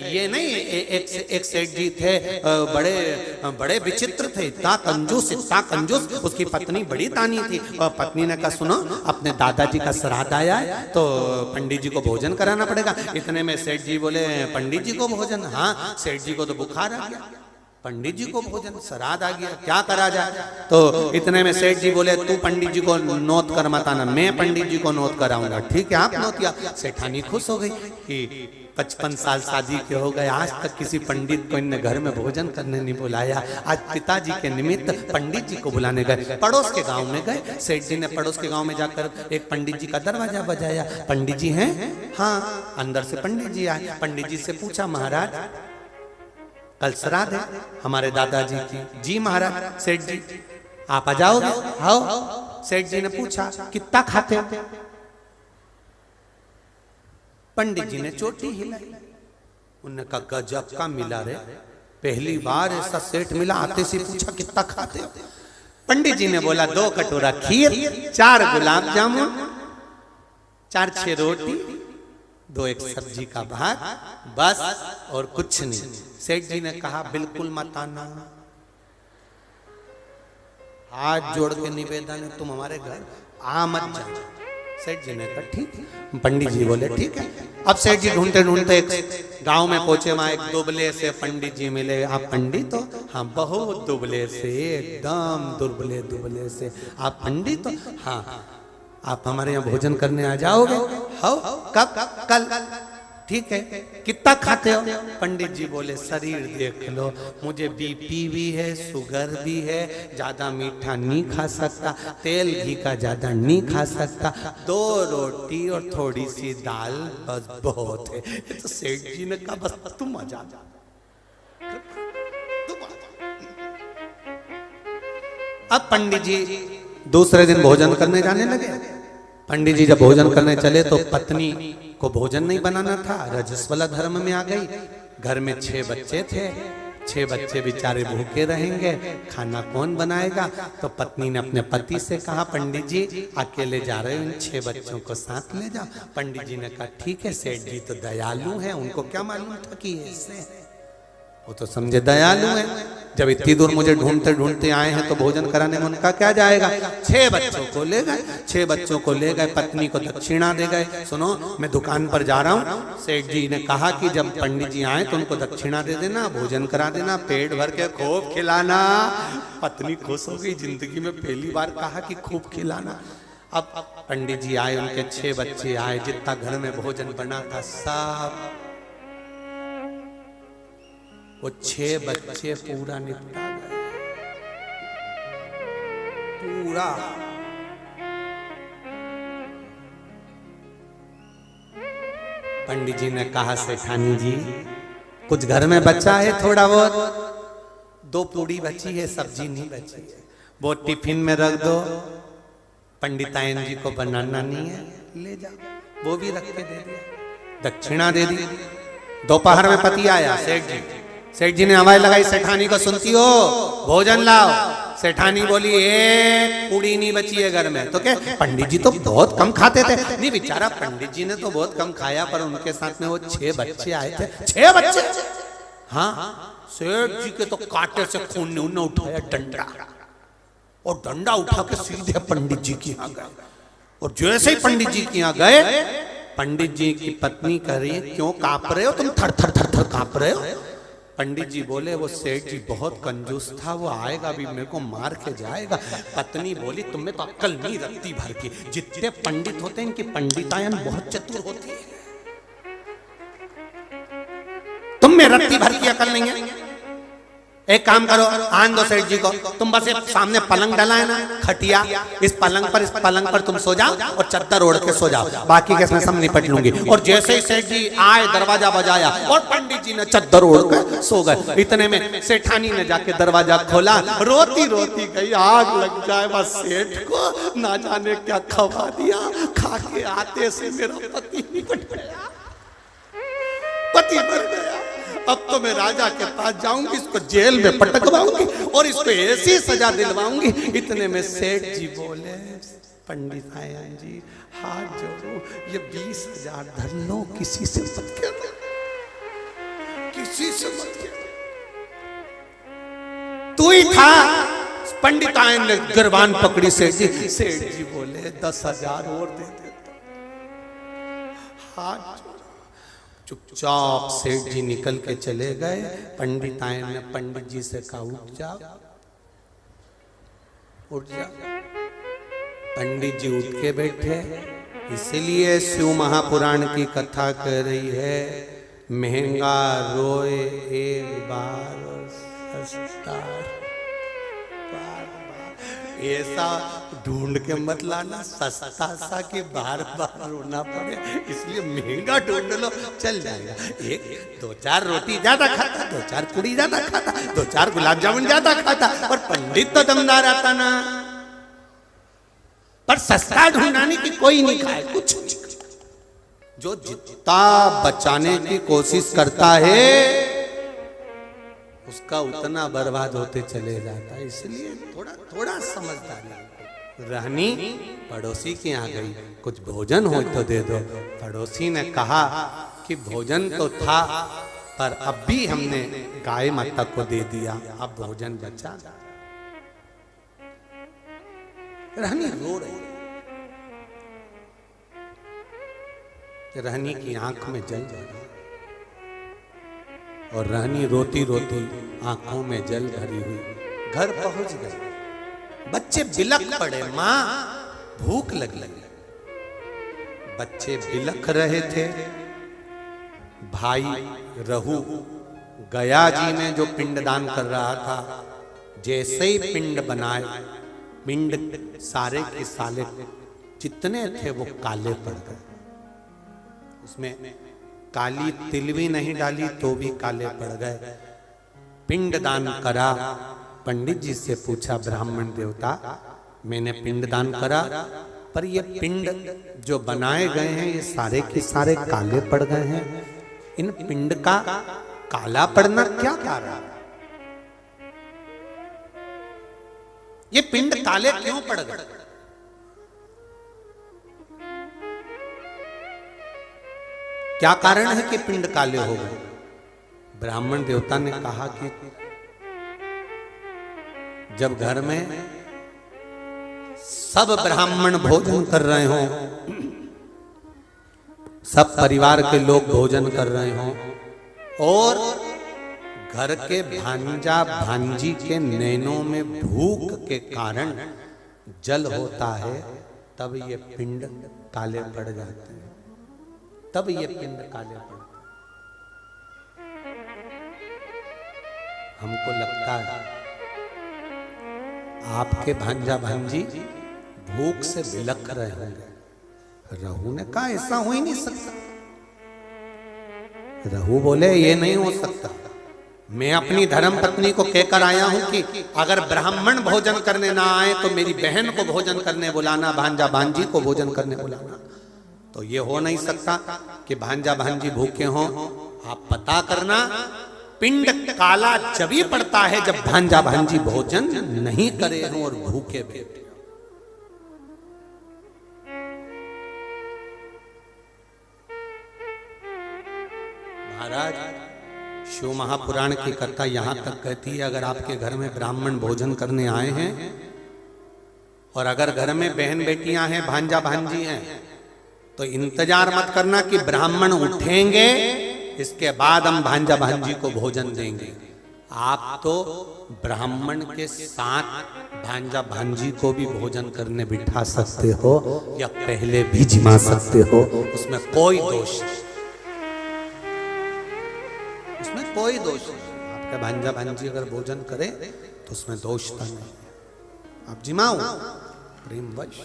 ये नहीं, एक सेठ जी थे, बड़े बड़े विचित्र थे, इतना कंजूस, उसकी पत्नी बड़ी दानी थी, और पत्नी ने कहा सुनो अपने दादाजी का श्राद्ध आया है तो पंडित जी को भोजन कराना पड़ेगा। इतने में सेठ जी बोले पंडित जी को भोजन? हाँ, सेठ जी को तो बुखार आ गया, पंडित जी को भोजन, श्राद्ध आ गया, क्या करा जाए। तो इतने में सेठ जी बोले तू पंडित जी को नोत कर मत आना, मैं पंडित जी को नोत कराऊंगा। ठीक है, आप नोत किया। सेठानी खुश हो गई कि 55 साल शादी के हो गए, आज तक किसी पंडित को इनने घर में भोजन करने नहीं बुलाया। आज पिताजी के निमित्त पंडित जी को बुलाने गए, पड़ोस के गांव में गए। सेठ जी ने पड़ोस के गांव में जाकर एक पंडित जी का दरवाजा बजाया। पंडित जी हैं? हाँ। अंदर से पंडित जी आए। पंडित जी से पूछा महाराज कल श्राद्ध है हमारे दादाजी की। जी महाराज। सेठ जी आप आ जाओगे? आओ। सेठ जी ने पूछा कितना खाते हो? पंडित जी ने चोटी हिलाई। उन्होंने कहा गजब का मिला रे, पहली बार ऐसा सेठ मिला। आते से पूछा कितना खाते हो? पंडित जी ने बोला 2 कटोरा खीर, 4 गुलाब जामुन, 4-6 रोटी, 2-1 सब्जी का भाग, बस और कुछ नहीं। सेठ जी ने कहा बिल्कुल मत आना, हाथ जोड़ के निवेदन है तुम हमारे घर आ मत जाना। सेठ जी ने कहा ठीक। पंडित जी बोले ठीक है। अब सेठ जी ढूंढते ढूंढते एक गांव में पहुंचे, वहां एक दुबले से पंडित जी मिले। आप पंडित हो? हाँ, बहुत दुबले से, एकदम दुबले से। आप पंडित हो? हाँ। आप हमारे यहाँ भोजन करने आ जाओगे? हाँ। कब? कल। ठीक है। कितना खाते हो? पंडित जी बोले शरीर देख लो, मुझे बीपी भी है, शुगर भी है, ज्यादा मीठा नहीं खा सकता, तेल घी का ज्यादा नहीं खा सकता, 2 रोटी और थोड़ी सी दाल बस बहुत है। तो सेठ जी ने कहा बस तुम आ जा। अब पंडित जी दूसरे दिन भोजन करने जाने लगे। पंडित जी जब भोजन करने चले तो पत्नी को भोजन नहीं बनाना था, रजस्वला धर्म में आ गई। घर में 6 बच्चे थे, 6 बच्चे बेचारे भूखे रहेंगे, खाना कौन बनाएगा। तो पत्नी ने अपने पति से कहा पंडित जी अकेले जा रहे हो, इन 6 बच्चों को साथ ले जाओ। पंडित जी ने कहा ठीक है। सेठ जी तो दयालु हैं, उनको क्या मालूम था कि ऐसे, वो तो समझे दयालु है। जब इतनी दूर मुझे ढूंढते ढूंढते आए हैं तो भोजन कराने में उनका क्या जाएगा। 6 बच्चों को ले गए, 6 बच्चों को ले गए, पत्नी को दक्षिणा दे गए। सुनो, मैं दुकान पर जा रहा हूँ, सेठ जी ने कहा कि जब पंडित जी आए तो उनको दक्षिणा दे देना, भोजन करा देना, पेट भर के खूब खिलाना। पत्नी खुश हो गई, जिंदगी में पहली बार कहा कि खूब खिलाना। अब पंडित जी आए, उनके 6 बच्चे आए, जितना घर में भोजन बना था सब, वो 6 बच्चे पूरा निपटा गए, पूरा। पंडित जी ने कहा, सेठानी जी कुछ घर में बचा है थोड़ा बहुत, 2 पूड़ी बची है, सब्जी नहीं बची है, वो टिफिन में रख दो, पंडितायन जी को बनाना नहीं है, ले जाओ। वो भी रख के दे दिया, दक्षिणा दे दी। दोपहर में पति आया, सेठ जी ने आवाज लगाई, सेठानी को सुनती हो, भोजन लाओ। सेठानी बोली, एक पूड़ी नहीं बची है घर में। तो क्या, पंडित जी तो बहुत कम खाते थे। नहीं बेचारा, पंडित जी ने तो बहुत कम खाया, पर उनके साथ में वो 6 बच्चे आए थे। 6 बच्चे, हाँ। सेठ जी के तो कांटे से खून ने उठाया डंडा, और डंडा उठा के सीधे पंडित जी के यहाँ गए। और जैसे ही पंडित जी के यहाँ गए, पंडित जी की पत्नी कह रही है, क्यों कांप रहे हो तुम, थर थर थर थर कांप रहे हो। पंडित जी बोले, वो सेठ जी बहुत कंजूस था, वो आएगा भी मेरे को मार के जाएगा। पत्नी बोली, तुम्हें तो अक्ल नहीं रत्ती भर की, जितने पंडित होते हैं इनकी पंडितायन बहुत चतुर होती है, तुम में रत्ती भर की अकल नहीं है। एक काम करो, आन दो सेठ जी को, तुम बस एक सामने पलंग डाला है ना, खटिया, इस पलंग पर तुम सो जाओ और चद्दर ओढ़ के सो जाओ, बाकी के मैं सब निपट लूंगी। और जैसे ही सेठ जी आए, दरवाजा बजाया और पंडित जी ने चद्दर ओढ़ के सो गए। इतने में सेठानी ने जाके दरवाजा खोला, रोती रोती गई, आग लग जाए बस सेठ को, ना जाने क्या खवा दिया, खा के आते से मेरा पति निपट गया, पति मर गया। अब तो मैं राजा के पास जाऊंगी, इसको जेल में पटकवाऊंगी और इसको ऐसी सजा दिलवाऊंगी। इतने में सेठ जी बोले, पंडित आयन जी हाथ जोड़ो, ये 20,000 धर लो, किसी से मत कहना, किसी से मत कहना। तू ही था। पंडित आयन ने गिरबान पकड़ी सेठ जी। सेठ जी बोले, 10,000 और दे देता। हाथ चुपचाप सेठ जी निकल के चले गए। पंडित आयन ने पंडित जी से कहा, उठ जा, उठ जा। पंडित जी उठ के बैठे। इसलिए शिव महापुराण की कथा कह रही है, महंगा रोए एक बार, सस्ता ऐसा ढूंढ के मत लाना, सस्ता सा कि बार बार रोना पड़े, इसलिए महंगा ढूंढ लो, चल जाएगा। 1-2-4 रोटी ज्यादा खाता, 2-4 पूड़ी ज्यादा खाता, 2-4 गुलाब जामुन ज्यादा खाता, और पंडित तो दमदार आता ना। पर सस्ता ढूंढाने की कोई नहीं खाए, कुछ जो जितना बचाने की कोशिश करता है उसका उतना बर्बाद होते चले जाता है। इसलिए थोड़ा थोड़ा समझदारी। रहनी पड़ोसी के यहाँ गई, कुछ भोजन हो तो दे दो। पड़ोसी ने कहा कि भोजन तो था, पर अब भी हमने गाय माता को दे दिया, अब भोजन बचा। रहनी रो रही, रहनी की आंख में जल जा रहा, और रहनी रोती रोती आंखों में जल भरी हुई घर पहुंच गई। बच्चे बिलख पड़े, मां भूख लगी। बच्चे बिलख रहे थे। भाई रहू गया जी में जो पिंडदान कर रहा था, जैसे ही पिंड बनाए, पिंड सारे के साले जितने थे वो काले पड़ गए। उसमें काली तिल भी नहीं डाली तो भी काले पड़ गए। पिंडदान करा, पंडित जी से पूछा ब्राह्मण देवता, मैंने पिंडदान करा, पर ये पिंड जो बनाए गए हैं ये सारे के सारे काले पड़ गए हैं, इन पिंड का काला पड़ना क्या कारण? ये पिंड काले क्यों पड़ गए? क्या कारण है कि पिंड काले हो गए? ब्राह्मण देवता ने कहा कि जब घर में सब ब्राह्मण भोजन कर रहे हों, सब परिवार के लोग भोजन कर रहे हों और घर के भांजा भांजी के नैनों में भूख के कारण जल होता है, तब ये पिंड काले पड़ जाते हैं, तब ये पिंड काले पड़ते हैं। हमको लगता है आपके भांजा भांजी भूख से बिलख रहे होंगे। रहू ने कहा ऐसा हो ही नहीं सकता। रहू बोले ये नहीं हो सकता। मैं अपनी धर्म पत्नी को कहकर आया हूं कि अगर ब्राह्मण भोजन करने ना आए तो मेरी बहन को भोजन करने बुलाना, भांजा भांजी को भोजन करने बुलाना। तो ये हो नहीं सकता कि भांजा भांजी भूखे हों। आप पता करना, पिंड काला जब पड़ता है जब भांजा भांजी भोजन नहीं करे हों और भूखे बैठे। महाराज शिव महापुराण की कथा यहां तक कहती है, अगर आपके घर में ब्राह्मण भोजन करने आए हैं और अगर घर में बहन बेटियां हैं, भांजा भांजी हैं, तो इंतजार मत करना कि ब्राह्मण उठेंगे इसके बाद हम भांजा भांजी को भोजन देंगे। आप तो ब्राह्मण के साथ भांजा भांजी को भी भोजन करने बिठा सकते हो या पहले भी जिमा सकते हो, उसमें कोई दोष नहीं, उसमें कोई दोष नहीं। आपका भांजा भांजी अगर भोजन करे तो उसमें दोष नहीं है, आप जिमाओ प्रेमवश।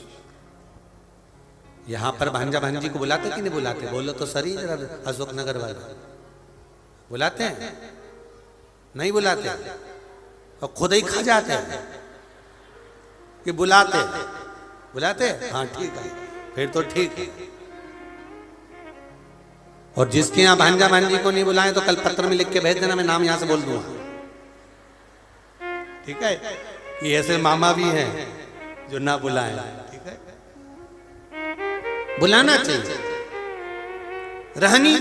यहां पर भांजा भांजी को बुलाते कि नहीं बुलाते? बोलो तो सही जरा, अशोक नगर वाले बुलाते हैं? नहीं बुलाते और खुद ही खा जाते हैं कि बुलाते बुलाते? हाँ ठीक है, फिर तो ठीक है। और जिसके यहाँ भांजा भांजी को नहीं बुलाए तो कल पत्र में लिख के भेज देना, मैं नाम यहां से बोल दूंगा, ठीक है? ये ऐसे मामा भी हैं जो ना बुलाए, ठीक है? बुलाना चाहिए। रहनी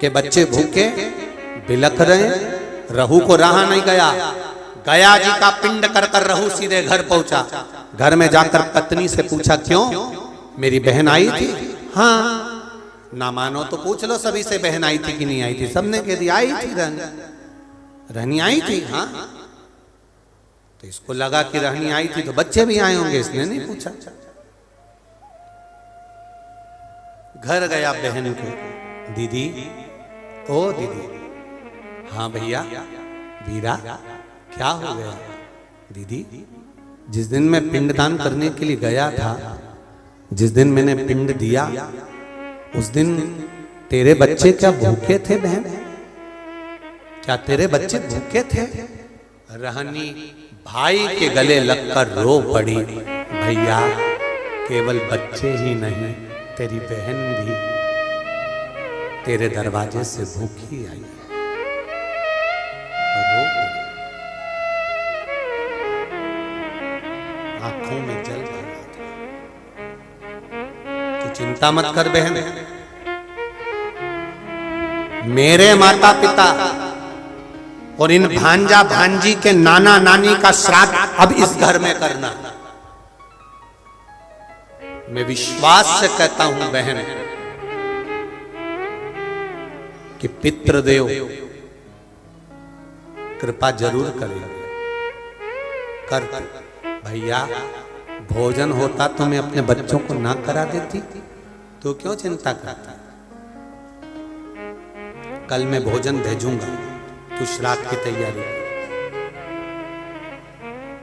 के बच्चे भूखे बिलख रहे, रहू को रहा नहीं गया, गया जी का पिंड कर कर रहू सीधे घर पहुंचा। घर में जाकर पत्नी से पूछा, क्यों मेरी बहन आई थी? हाँ। ना मानो तो पूछ लो सभी से, बहन आई थी कि नहीं आई थी? सबने कह दिया आई थी, रहनी आई थी। हाँ, तो इसको लगा कि रहनी आई थी तो बच्चे भी आए होंगे, इसने नहीं पूछा। घर गया बहन के, दीदी, ओ दीदी। हाँ भैया, वीरा क्या हो गया? दीदी, जिस दिन मैं पिंडदान करने के लिए गया था, जिस दिन मैंने पिंड दिया, उस दिन तेरे बच्चे क्या भूखे थे बहन? क्या तेरे बच्चे भूखे थे? रहनी भाई के गले लगकर रो पड़ी, भैया केवल बच्चे ही नहीं, तेरी बहन भी तेरे दरवाजे से भूखी आई है। रो पड़ी, आंखों में जल भरा था। तू चिंता मत कर बहन, मेरे माता पिता और इन भांजा भांजी के नाना नानी का श्राद्ध अब इस घर में करना। मैं विश्वास से कहता हूं बहन कि पितृदेव कृपा जरूर करेंगे। कर भैया, भोजन होता तो मैं अपने बच्चों को ना करा देती, तो क्यों चिंता करता? कल मैं भोजन भेजूंगा, तू श्राद्ध की तैयारी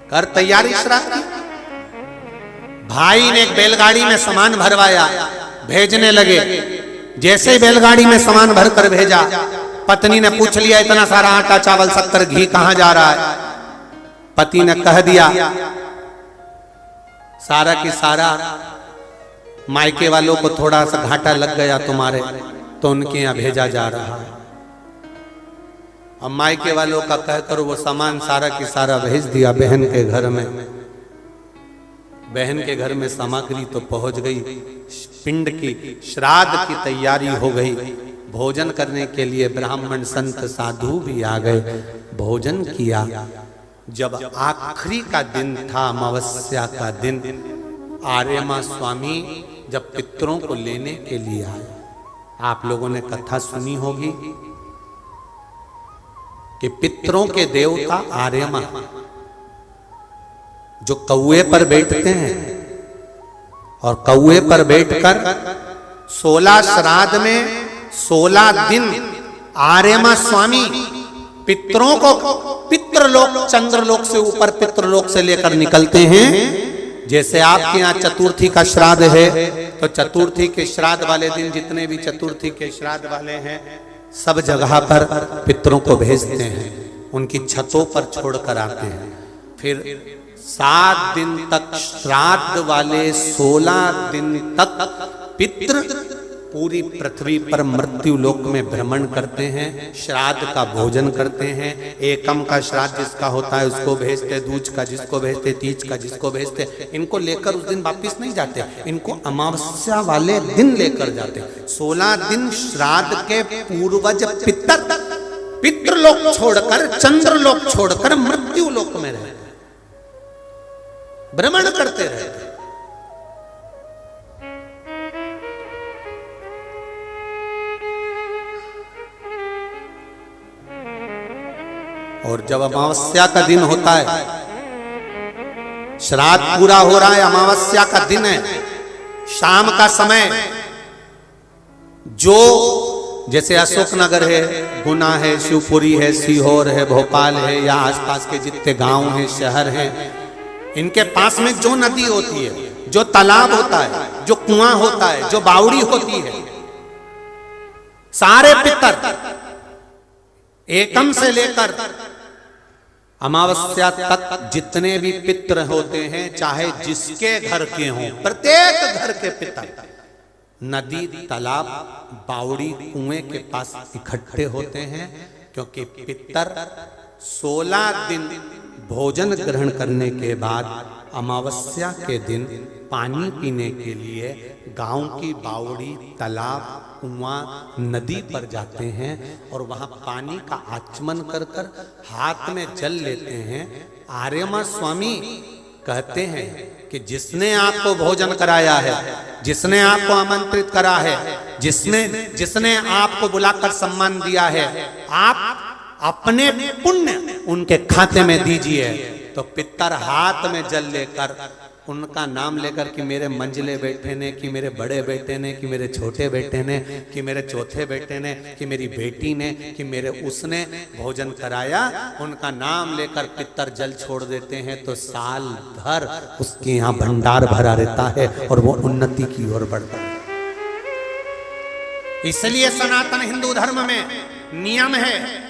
कर। तैयारी श्राद्ध की। भाई ने एक बैलगाड़ी में सामान भरवाया, भेजने लगे। जैसे ही बैलगाड़ी में सामान भरकर भेजा, पत्नी ने पूछ लिया, इतना सारा आटा चावल शक्कर घी कहां जा रहा है? पति ने कह दिया, सारा की सारा मायके वालों को थोड़ा सा घाटा लग गया तुम्हारे, तो उनके यहां भेजा जा रहा है। अब मायके वालों का कहकर वो सामान सारा की सारा भेज दिया बहन के घर में। बहन के घर में सामग्री तो पहुंच गई, पिंड की श्राद्ध की तैयारी हो गई। भोजन करने के लिए ब्राह्मण संत साधु भी आ गए, भोजन किया। जब आखिरी का दिन था, अमावस्या का दिन, आर्यमा स्वामी जब पितरों को लेने के लिए आए। आप लोगों ने कथा सुनी होगी कि पितरों के देवता आर्यमा जो कौए पर बैठते हैं और कौए पर बैठकर 16 श्राद्ध में 16 दिन आर्यमा स्वामी पितरों को पितृलोक चंद्रलोक से ऊपर पितृलोक से लेकर निकलते हैं। जैसे आपके यहाँ चतुर्थी का श्राद्ध है तो चतुर्थी के श्राद्ध वाले दिन जितने भी चतुर्थी के श्राद्ध वाले हैं सब जगह पर पितरों को भेजते हैं, उनकी छतों पर छोड़कर आते हैं। फिर 7 दिन तक श्राद्ध वाले 16 दिन तक पितृ पूरी पृथ्वी पर मृत्यु लोक में भ्रमण करते हैं, श्राद्ध का भोजन करते हैं। एकम का श्राद्ध जिसका होता है उसको भेजते, दूज का जिसको भेजते, तीज का जिसको भेजते। इनको लेकर उस दिन वापिस नहीं जाते, इनको अमावस्या वाले दिन लेकर जाते। 16 दिन श्राद्ध के पूर्वज पितृलोक छोड़कर चंद्रलोक छोड़कर मृत्यु लोक में रहते, भ्रमण करते रहते। और जब अमावस्या का दिन होता है, श्राद्ध पूरा हो रहा है, अमावस्या का दिन है, शाम का समय, जो जैसे अशोकनगर है, गुना है, शिवपुरी है, सीहोर है, भोपाल है, या आसपास के जितने गांव हैं, शहर हैं, इनके पास में जो नदी होती है, जो तालाब होता है, जो कुआं होता है, जो बावड़ी होती है, सारे पितर एकम से लेकर अमावस्या तक जितने भी पितर होते हैं, चाहे जिसके घर के हों, प्रत्येक घर के पितर नदी, तालाब, बावड़ी, कुएं के पास इकट्ठे होते हैं। क्योंकि पितर 16 दिन भोजन ग्रहण करने के बाद अमावस्या के दिन पानी पीने के लिए गांव की बावड़ी, तालाब, कुआं, नदी पर जाते हैं और वहां पानी का आचमन कर कर हाथ में जल लेते हैं। आर्यमा स्वामी कहते हैं कि जिसने आपको भोजन कराया है, जिसने आपको आमंत्रित करा है, जिसने आपको बुलाकर सम्मान दिया है, आप अपने पुण्य उनके खाते में दीजिए। तो पितर हाथ में जल लेकर उनका नाम लेकर कि मेरे मंझले बेटे ने, कि मेरे बड़े बेटे ने, कि मेरे छोटे बेटे ने, कि मेरे चौथे बेटे ने, कि मेरी बेटी ने, कि मेरे उसने भोजन कराया, उनका नाम लेकर पितर जल छोड़ देते हैं। तो साल भर उसके यहाँ भंडार भरा रहता है और वो उन्नति की ओर बढ़ता है। इसलिए सनातन हिंदू धर्म में नियम है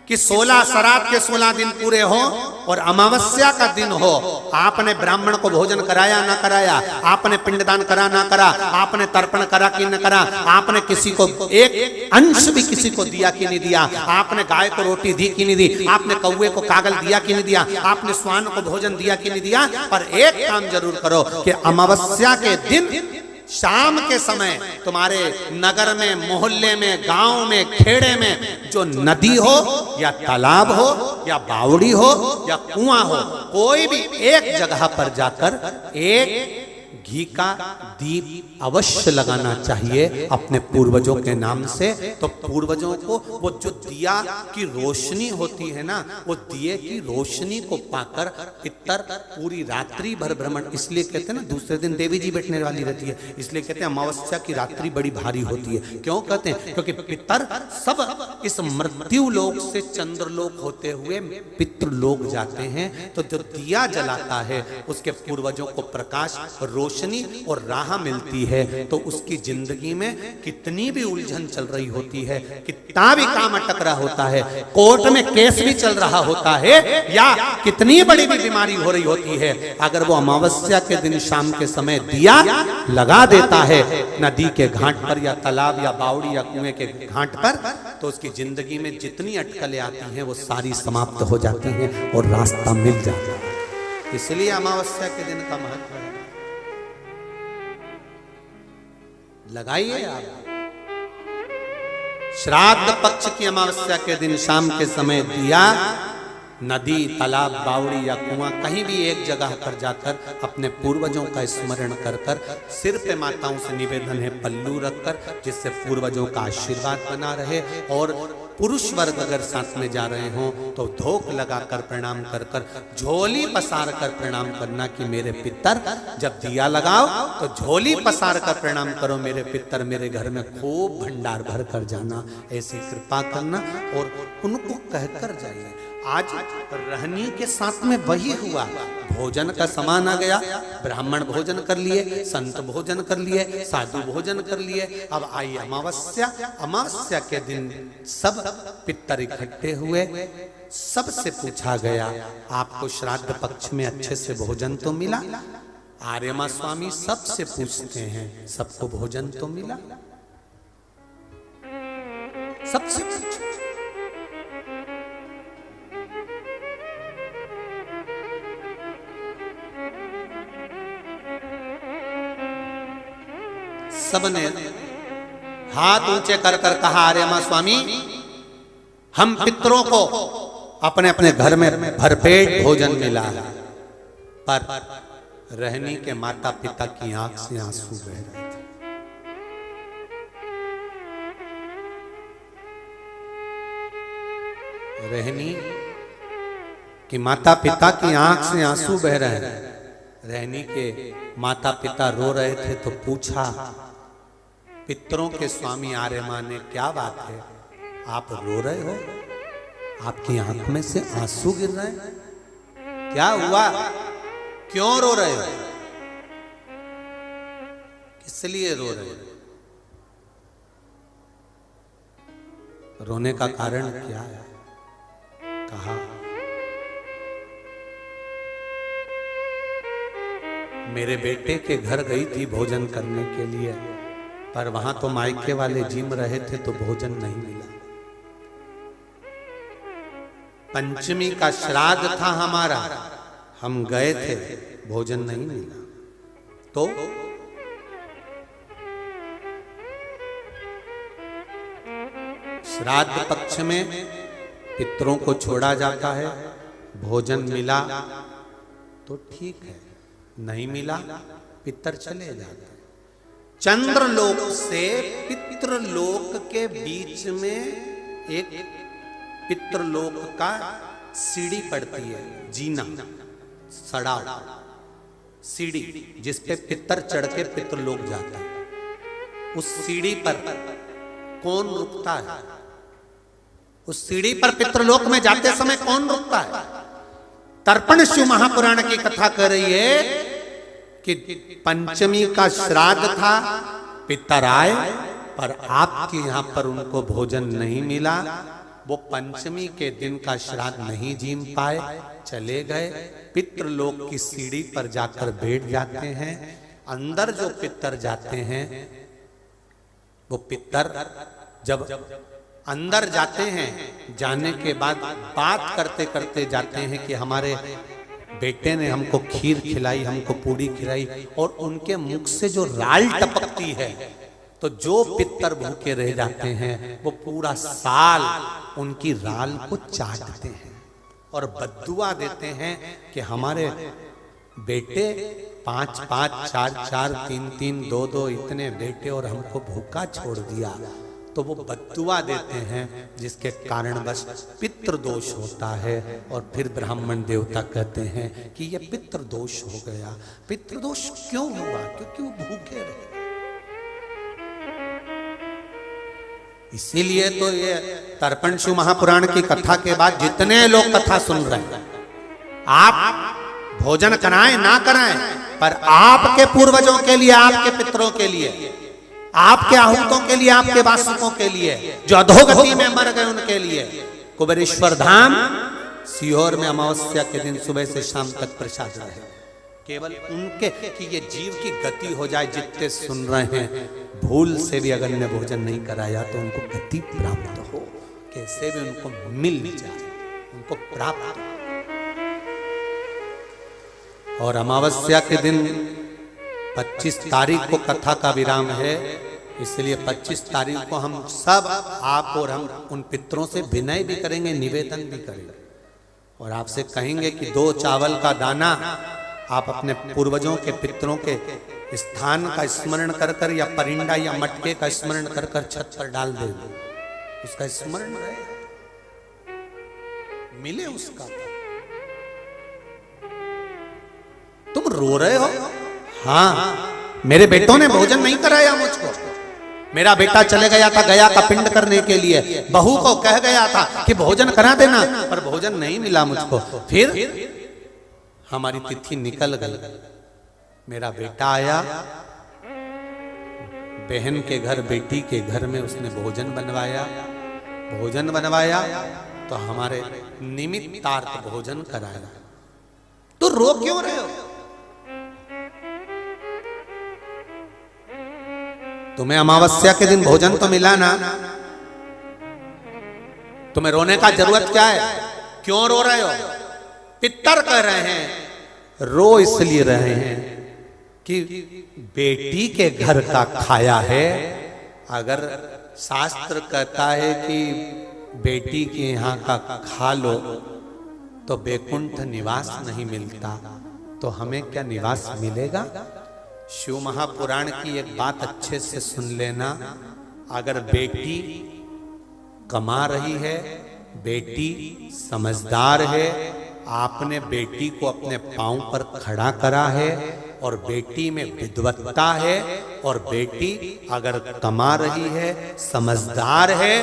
कि 16 श्राद्ध के 16 दिन पूरे हो और अमावस्या का दिन हो, आपने ब्राह्मण को भोजन कराया ना कराया, आपने पिंडदान करा ना करा, आपने तर्पण करा कि न करा, आपने किसी को एक अंश भी किसी को दिया कि नहीं दिया, आपने गाय को रोटी दी कि नहीं दी, आपने कौवे को कागल दिया कि नहीं दिया, आपने स्वान को भोजन दिया कि नहीं दिया। पर एक काम जरूर करो कि अमावस्या के दिन शाम के समय तुम्हारे नगर में, मोहल्ले में, गांव में, खेड़े में जो नदी हो या तालाब हो या बावड़ी हो या कुआं हो, कोई भी एक जगह पर जाकर एक घी का दीप अवश्य लगाना चाहिए अपने पूर्वजों के नाम से। तो पूर्वजों को वो जो दिया की रोशनी होती है ना, वो दिए की रोशनी को पाकर पितर पूरी रात्रि भर भ्रमण, इसलिए कहते हैं ना दूसरे दिन देवी जी बैठने वाली रहती है, इसलिए कहते हैं अमावस्या की रात्रि बड़ी भारी होती है। क्यों कहते हैं? क्योंकि पितर सब इस मृत्यु लोक से चंद्रलोक होते हुए पितृलोक जाते हैं। तो जो दिया जलाता है उसके पूर्वजों को प्रकाश, रोशनी और राह मिलती है। तो उसकी जिंदगी में कितनी भी उलझन चल रही होती है, कितना भी काम अटक रहा होता है, कोर्ट में केस भी चल रहा होता है, या कितनी बड़ी भी बीमारी हो रही होती है, अगर वो अमावस्या के दिन शाम के समय दिया लगा देता है नदी के घाट पर या तालाब या बावड़ी या कुएं के घाट पर, तो उसकी जिंदगी में जितनी अटकलें आती हैं वो सारी समाप्त हो जाती हैं और रास्ता मिल जाता है। इसलिए अमावस्या के दिन का महत्व है। लगाइए आप श्राद्ध पक्ष की अमावस्या के दिन शाम के समय दिया नदी, तालाब, बावड़ी या कुआं कहीं भी एक जगह पर जाकर अपने पूर्वजों का स्मरण कर कर सिर पे माताओं से निवेदन है पल्लू रखकर, जिससे पूर्वजों का आशीर्वाद बना रहे। और पुरुष वर्ग अगर साथ में जा रहे हों तो धोख लगाकर प्रणाम कर कर, झोली पसार कर प्रणाम करना कि मेरे पितर, जब दिया लगाओ तो झोली पसार कर प्रणाम करो, मेरे पितर मेरे घर में खूब भंडार भर कर जाना, ऐसी कृपा करना और उनको कहकर जाइए। आज रहनी के साथ में वही हुआ। भोजन का सामान आ गया, ब्राह्मण भोजन कर लिए, संत भोजन कर लिए, साधु भोजन कर लिए। अब आई अमावस्या, अमावस्या के दिन सब पितर इकट्ठे हुए। सबसे पूछा गया आपको श्राद्ध पक्ष में अच्छे से भोजन तो मिला? आर्यमा स्वामी सबसे पूछते हैं, सबको भोजन तो मिला? सबसे पूछा। सबने हाथ ऊंचे कर कर कहा, आर्यमा स्वामी हम पितरों को अपने अपने घर में भरपेट भोजन मिला है, पर रहनी के माता पिता की आंख से आंसू बह रहे थे। रहनी कि माता पिता की आंख से आंसू बह रहे हैं। रहनी के माता पिता रो रहे थे तो पूछा, पितरों के स्वामी आर्यमा ने, क्या बात है आप रो रहे हो? आपकी आंख में से आंसू गिर रहे हैं, क्या हुआ? क्यों रो रहे हो? किस लिए रो रहे हो? रोने का कारण क्या है? कहा, मेरे बेटे के घर गई थी भोजन करने के लिए, पर वहां तो मायके वाले जिम रहे थे तो भोजन नहीं मिला। पंचमी का श्राद्ध था हमारा, हम गए थे, भोजन नहीं मिला। तो श्राद्ध पक्ष में पितरों को छोड़ा जाता है, भोजन मिला तो ठीक है, नहीं मिला पितर चले जाते। चंद्रलोक से पितृलोक के बीच में एक पितृलोक का सीढ़ी पड़ती है, जीना, सड़ाव, सीढ़ी जिस पे पितर चढ़ के पितृलोक जाता है। उस सीढ़ी पर कौन रुकता है? उस सीढ़ी पर पितृलोक में जाते समय कौन रुकता है? तर्पण शिव महापुराण की कथा कर रही है कि पंचमी का श्राद्ध था, पितर आए पर आपके यहां पर उनको भोजन नहीं मिला। वो पंचमी के दिन का श्राद्ध नहीं जीम पाए, चले गए। पितृलोक की सीढ़ी पर जाकर बैठ जाते हैं। अंदर जो पितर जाते हैं, वो पितर जब अंदर जाते हैं, जाने के बाद बात करते करते जाते हैं कि हमारे बेटे ने हमको खीर खिलाई, हमको पूड़ी खिलाई, और उनके मुख से जो राल टपकती है, तो जो पितर भूखे रह जाते हैं वो पूरा साल उनकी राल को चाटते हैं और बद्दुआ देते हैं कि हमारे बेटे 5 5 4 4 3 3 2 2 इतने बेटे और हमको भूखा छोड़ दिया। तो वो बद्दुआ देते हैं, जिसके कारणवश पितृदोष होता है। और फिर ब्राह्मण देवता कहते हैं कि ये पितृदोष हो गया। पितृदोष क्यों हुआ? क्योंकि वो भूखे रहे। इसीलिए तो ये तर्पण शिव महापुराण की कथा के बाद जितने लोग कथा सुन रहे हैं, आप भोजन कराएं ना कराएं, पर आपके पूर्वजों के लिए, आपके पितरों के लिए, आपके आहूतों के लिए, आपके वासुकों के लिए, जो अधोगति में मर गए उनके लिए कुबेरेश्वर धाम सीहोर में अमावस्या के दिन सुबह से शाम तक प्रसाद रहे। केवल उनके कि ये जीव की गति हो जाए। जितने सुन रहे हैं, भूल से भी अगर ने भोजन नहीं कराया तो उनको गति प्राप्त हो, कैसे भी उनको मिल जाए, उनको प्राप्त हो। और अमावस्या के दिन 25 तारीख को कथा का विराम है, इसलिए 25 तारीख को हम सब, आप और हम, उन पितरों से विनय भी करेंगे, निवेदन भी करेंगे। और आपसे कहेंगे कि 2 चावल का दाना आप अपने पूर्वजों के पितरों के स्थान का स्मरण कर कर या परिंदा या मटके का स्मरण कर कर छत पर डाल दे, उसका स्मरण रहे, मिले उसका। तुम रो रहे हो? हाँ, मेरे बेटों ने भोजन नहीं कराया मुझको। मेरा बेटा चले गया था गया का पिंड करने के लिए, बहू को कह गया था कि भोजन करा देना, पर भोजन नहीं मिला मुझको। फिर हमारी तिथि निकल गई। मेरा बेटा आया, बहन के घर बेटी के घर में उसने भोजन बनवाया तो हमारे निमित्तार्थ भोजन कराया। तो रो क्यों रहे हो? तुम्हें अमावस्या के दिन भोजन तो मिला ना, तुम्हें रोने का जरूरत क्या है? क्यों रो रहे हो? पितर कह रहे हैं, रो इसलिए रहे हैं कि बेटी के घर का खाया है। अगर शास्त्र कहता है कि बेटी के यहाँ का खा लो तो बैकुंठ निवास नहीं मिलता, तो हमें क्या निवास मिलेगा? शिव महापुराण की एक बात अच्छे से सुन लेना। अगर बेटी कमा रही है, बेटी समझदार है, आपने बेटी को अपने पांव पर खड़ा करा है और बेटी में विद्वत्ता है, और बेटी अगर कमा रही है, समझदार है,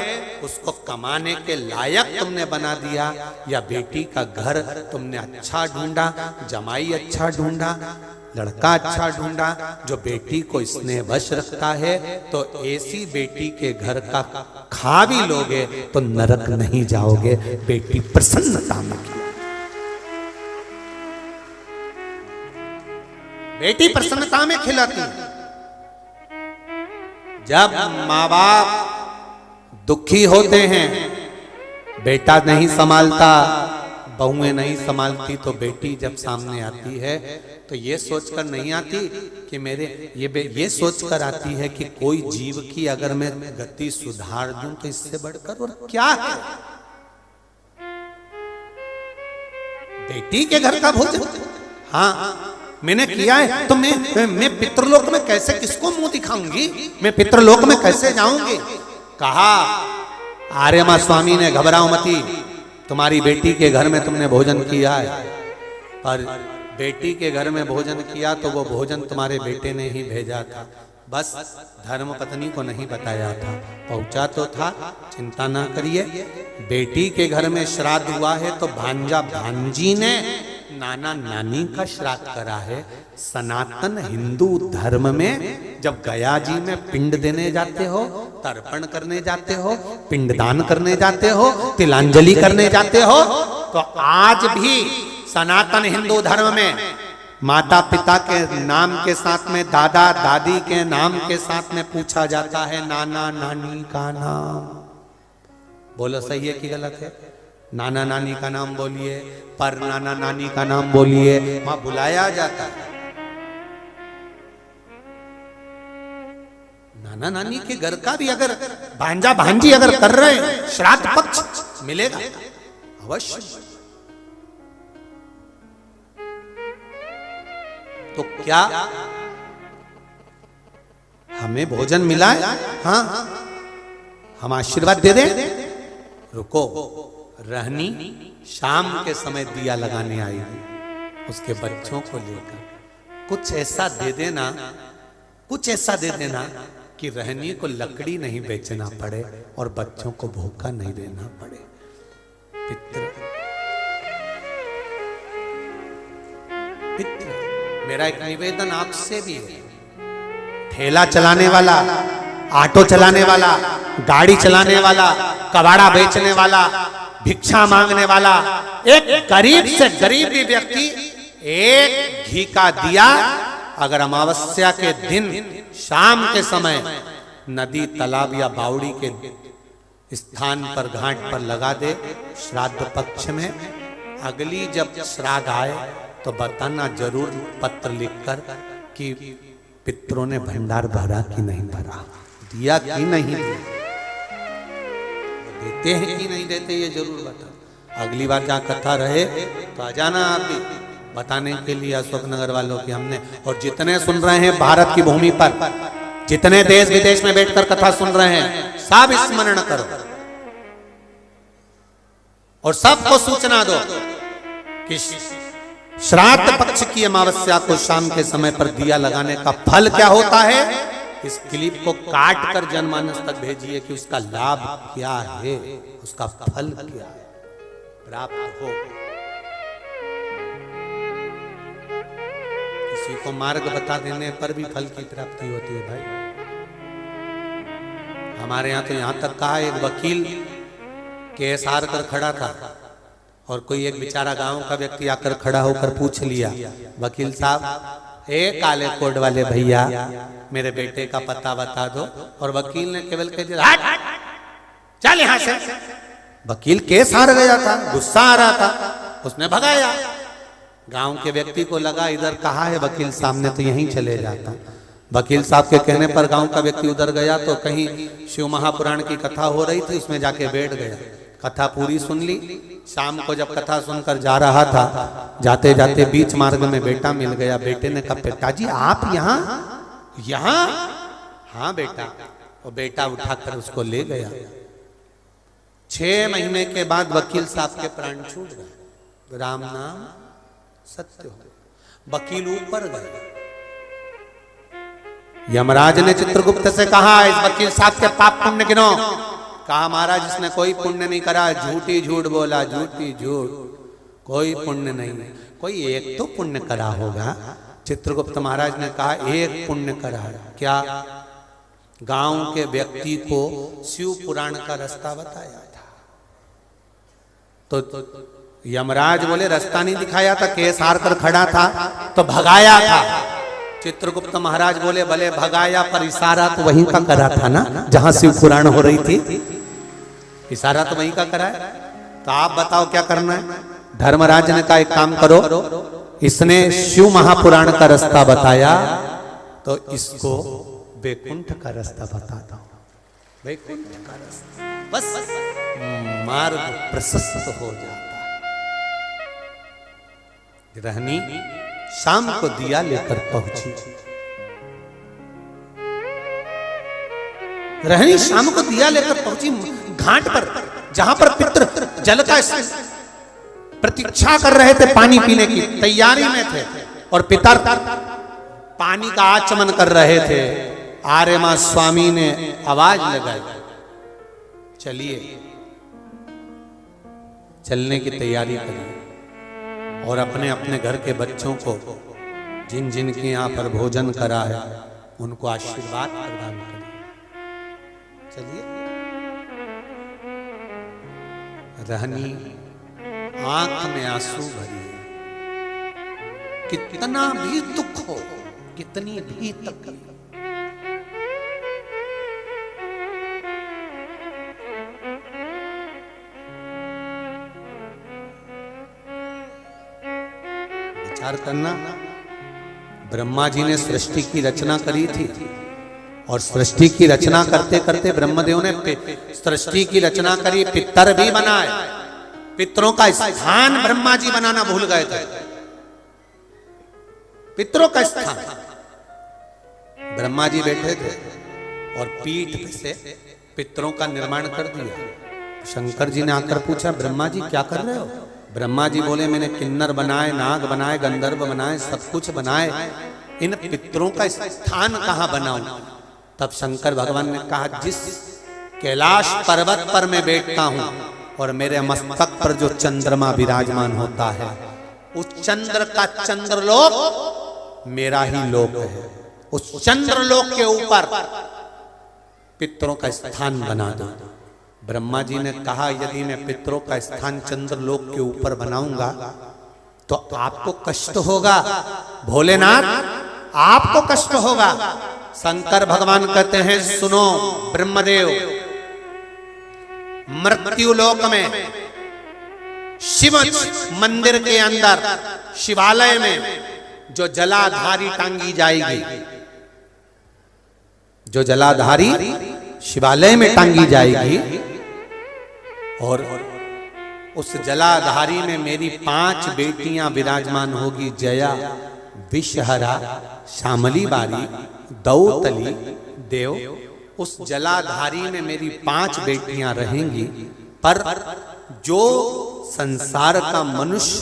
उसको कमाने के लायक तुमने बना दिया, या बेटी का घर तुमने अच्छा ढूंढा, जमाई अच्छा ढूंढा, लड़का अच्छा ढूंढा जो बेटी को स्नेहवश रखता है, तो ऐसी बेटी के घर का खा भी लोगे तो नरक नहीं जाओगे। बेटी प्रसन्नता में खिलाती, बेटी प्रसन्नता में खिलाती। जब माँ बाप दुखी होते हैं, बेटा नहीं संभालता, बहुएं नहीं संभालती, तो बेटी जब सामने आती है तो ये सोचकर नहीं आती कि ये सोचकर आती है कि कोई जीव की अगर मैं गति सुधार दूं तो इससे बढ़कर और क्या है। बेटी के घर का भोजन, हाँ मैंने किया है, तो मैं पितृलोक में कैसे, किसको मुंह दिखाऊंगी? मैं पितृलोक में कैसे जाऊंगी? कहा आर्यमा स्वामी ने, घबराओ मती, तुम्हारी बेटी के घर में तुमने भोजन किया है, पर बेटी के घर में भोजन किया तो वो भोजन तुम्हारे बेटे ने ही भेजा था, बस धर्म पत्नी को नहीं बताया था, पहुंचा तो था, चिंता ना करिए। बेटी के घर में श्राद्ध हुआ है तो भांजा भांजी ने नाना नानी का श्राद्ध करा है। सनातन हिंदू धर्म में जब गया जी में पिंड देने जाते हो, तर्पण करने जाते हो, पिंडदान करने जाते हो, तिलांजलि करने जाते हो, तो आज भी सनातन हिंदू धर्म में माता पिता के नाम के साथ में, दादा दादी के नाम के साथ में पूछा जाता है नाना नानी का नाम। बोलो सही है कि गलत है? नाना नानी का नाम बोलिए, पर नाना नानी का नाम बोलिए, वहां बुलाया जाता है। नाना नानी के घर का भी अगर भांजा भांजी अगर कर रहे हैं, श्राद्ध पक्ष मिलेगा अवश्य। तो क्या हमें भोजन मिला है? हाँ, हम आशीर्वाद दे दें? रुको, रहनी शाम के समय दिया लगाने आई है उसके बच्चों को लेकर, कुछ ऐसा दे देना, कुछ ऐसा दे देना कि रहनी को लकड़ी नहीं बेचना पड़े और बच्चों को भूखा नहीं देना पड़े। पितृ मेरा एक निवेदन आपसे भी है, ठेला चलाने वाला, ऑटो चलाने वाला, गाड़ी चलाने वाला, कबाड़ा बेचने वाला, भिक्षा मांगने वाला, एक गरीब से गरीब भी व्यक्ति एक घी का दिया अगर अमावस्या के दिन शाम के समय नदी, तालाब या बावड़ी के स्थान पर, घाट पर लगा दे श्राद्ध पक्ष में, अगली जब श्राद्ध आए तो बताना जरूर पत्र लिखकर कि पितरों ने भंडार भरा कि नहीं भरा, दिया कि नहीं दिया, देते हैं कि नहीं देते, ये जरूर बता। अगली बार जहाँ कथा रहे तो आ जाना आप भी बताने के लिए अशोकनगर वालों की हमने। और जितने सुन रहे हैं भारत की भूमि पर, जितने देश विदेश में बैठकर कथा सुन रहे हैं, सब स्मरण करो और सबको सूचना दो कि श्राद्ध पक्ष की अमावस्या को शाम के समय पर दिया लगाने का फल क्या होता है। इस क्लिप को काट कर जनमानस तक भेजिए कि उसका लाभ क्या है, उसका फल क्या है, प्राप्त हो। किसी को मार्ग बता देने पर भी फल की प्राप्ति होती है भाई। हमारे यहाँ तो यहां तक कहा, एक वकील केस हार कर खड़ा था और कोई एक बेचारा गांव का व्यक्ति आकर खड़ा होकर पूछ लिया, वकील साहब ए काले कोट वाले भैया मेरे बेटे का पता बता दो। और वकील ने केवल कह दिया हट चल यहां से। वकील केस हार गया था, गुस्सा आ रहा था, उसने भगाया। गांव के व्यक्ति को लगा इधर कहा है वकील सामने, तो यहीं चले जाता। वकील साहब के कहने पर गांव का व्यक्ति उधर गया तो कहीं शिव महापुराण की कथा हो रही थी, उसमें जाके बैठ गया। कथा पूरी सुन ली। शाम को जब कथा सुनकर जा रहा था, जाते जाते बीच मार्ग में बेटा मिल गया। बेटे ने कहा पिताजी आप यहाँ यहाँ? हाँ बेटा। और बेटा उठाकर उसको ले गया। 6 महीने के बाद वकील साहब के प्राण छूट गए। राम नाम सत्य हो। वकील ऊपर गए। यमराज ने चित्रगुप्त से कहा इस वकील साहब के पाप पुण्य गिनो। कहा महाराज इसने कोई पुण्य नहीं करा, झूठी झूठ बोला, झूठी झूठ, कोई पुण्य नहीं, कोई एक तो पुण्य करा होगा। चित्रगुप्त महाराज ने कहा एक पुण्य करा है। क्या? गांव के व्यक्ति को शिव पुराण का रास्ता बताया था। तो यमराज बोले रास्ता नहीं दिखाया था, केस हार कर खड़ा था तो भगाया था। चित्रगुप्त महाराज बोले भले भगाया पर इशारा तो वहीं का करा था ना, जहां शिव पुराण हो रही थी। इशारा तो वहीं का करा है। तो आप बताओ क्या करना है? धर्मराज ने कहा एक काम करो, इसने शिव महापुराण का रास्ता बताया तो इसको वैकुंठ का रास्ता बता दो। वैकुंठ का रास्ता, बस मार्ग प्रशस्त हो जाता। रहनी शाम को दिया लेकर पहुंची। रहनी शाम को दिया लेकर पहुंची घाट पर, जहां पर पितर जल का प्रतीक्षा कर रहे थे, पानी पीने की तैयारी में थे। और पितर पानी का आचमन कर रहे थे। आर्यमा स्वामी ने आवाज लगाई, चलिए। चलने की तैयारी करिए और अपने अपने घर के बच्चों को, जिन जिन के यहाँ पर भोजन करा है, उनको आशीर्वाद प्रदान करिए। चलिए। रहनी आंख में आंसू भरी, कितना भी दुख हो, कितनी भी तकलीफ, विचार करना। ब्रह्मा जी ने सृष्टि की रचना करी थी और सृष्टि की रचना करते करते ब्रह्मदेव ने सृष्टि की रचना करी, पितर भी बनाए। पितरों का स्थान ब्रह्मा जी बनाना भूल गए थे। पितरों का स्थान ब्रह्मा जी बैठे थे और पीठ से पितरों का निर्माण कर दिया। शंकर जी ने आकर पूछा ब्रह्मा जी क्या कर रहे हो? ब्रह्मा जी बोले मैंने किन्नर बनाए, नाग बनाए, गंधर्व बनाए, सब कुछ बनाए, इन पितरों का स्थान कहां बनाऊं? तब शंकर भगवान ने कहा जिस कैलाश पर्वत पर मैं बैठता हूं और मेरे मस्तक पर जो चंद्रमा विराजमान होता है, उस चंद्र का चंद्रलोक मेरा ही लोक है। उस चंद्रलोक के ऊपर पितरों का स्थान बना दो। ब्रह्मा जी ने कहा यदि मैं पितरों का स्थान चंद्रलोक के ऊपर बनाऊंगा तो आपको कष्ट होगा। भोलेनाथ आपको कष्ट होगा। शंकर भगवान कहते हैं सुनो ब्रह्मदेव, मृत्यु लोक में शिव मंदिर के अंदर शिवालय में जो जलाधारी टांगी जाएगी, जो जलाधारी शिवालय में टांगी जाएगी, और उस जलाधारी में मेरी 5 बेटियां विराजमान होगी, जया, विषहरा, श्यामली बारी, दौतली, देव। उस जलाधारी में मेरी 5 बेटियां रहेंगी, पर जो संसार का मनुष्य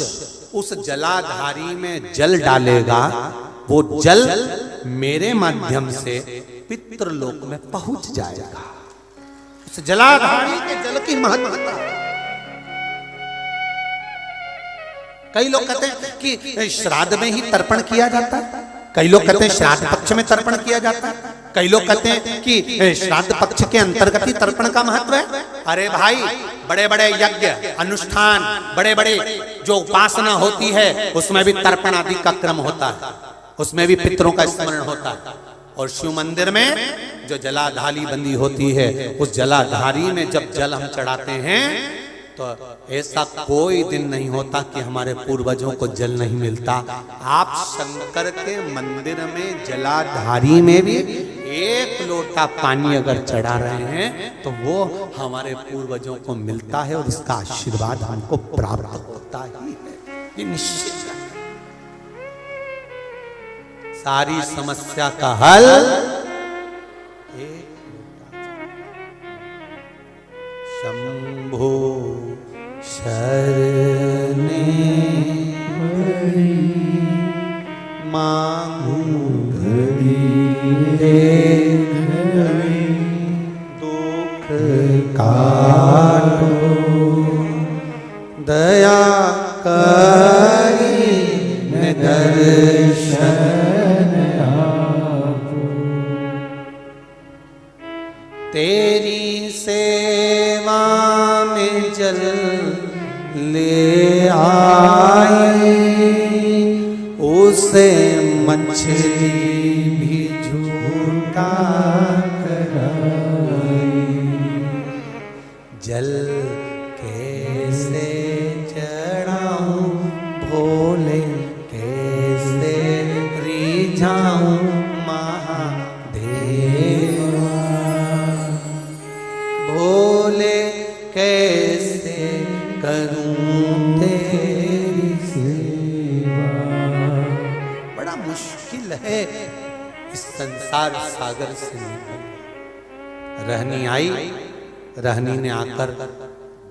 उस जलाधारी में जल डालेगा, वो जल मेरे माध्यम से पितृलोक में पहुंच जाएगा। उस जलाधारी के जल की महत्वता। कई लोग कहते हैं कि श्राद्ध में ही तर्पण किया जाता है, कई लोग कहते हैं श्राद्ध पक्ष में तर्पण किया जाता है, कई लोग कहते हैं कि श्राद्ध पक्ष के अंतर्गत ही तर्पण का महत्व है। अरे भाई, बड़े बड़े यज्ञ अनुष्ठान, बड़े बड़े जो उपासना होती है, उसमें भी तर्पण आदि का क्रम होता है, उसमें भी पितरों का स्मरण होता है। और शिव मंदिर में जो जलाधारी बंदी होती है, उस जलाधारी में जब जल हम चढ़ाते हैं, तो ऐसा कोई दिन नहीं होता कि हमारे पूर्वजों को जल नहीं मिलता। आप शंकर के मंदिर में जलाधारी में भी 1 लोटा पानी अगर चढ़ा रहे हैं, तो वो हमारे पूर्वजों को मिलता है और उसका आशीर्वाद हमको प्राप्त होता ही है, ये निश्चित है। सारी समस्या का हल शंभो शरणे मांगू दुख काटो, दया करी दर्शन तेरी सेवा में जल ले आई, उसे मछली भी झूठा कराई। जल कैसे चढ़ाऊं भोले, कैसे रिझाऊं भोले, कैसे करूं तेरी सेवा। बड़ा मुश्किल है इस संसार सागर से निकल। रहनी आई, रहनी ने आकर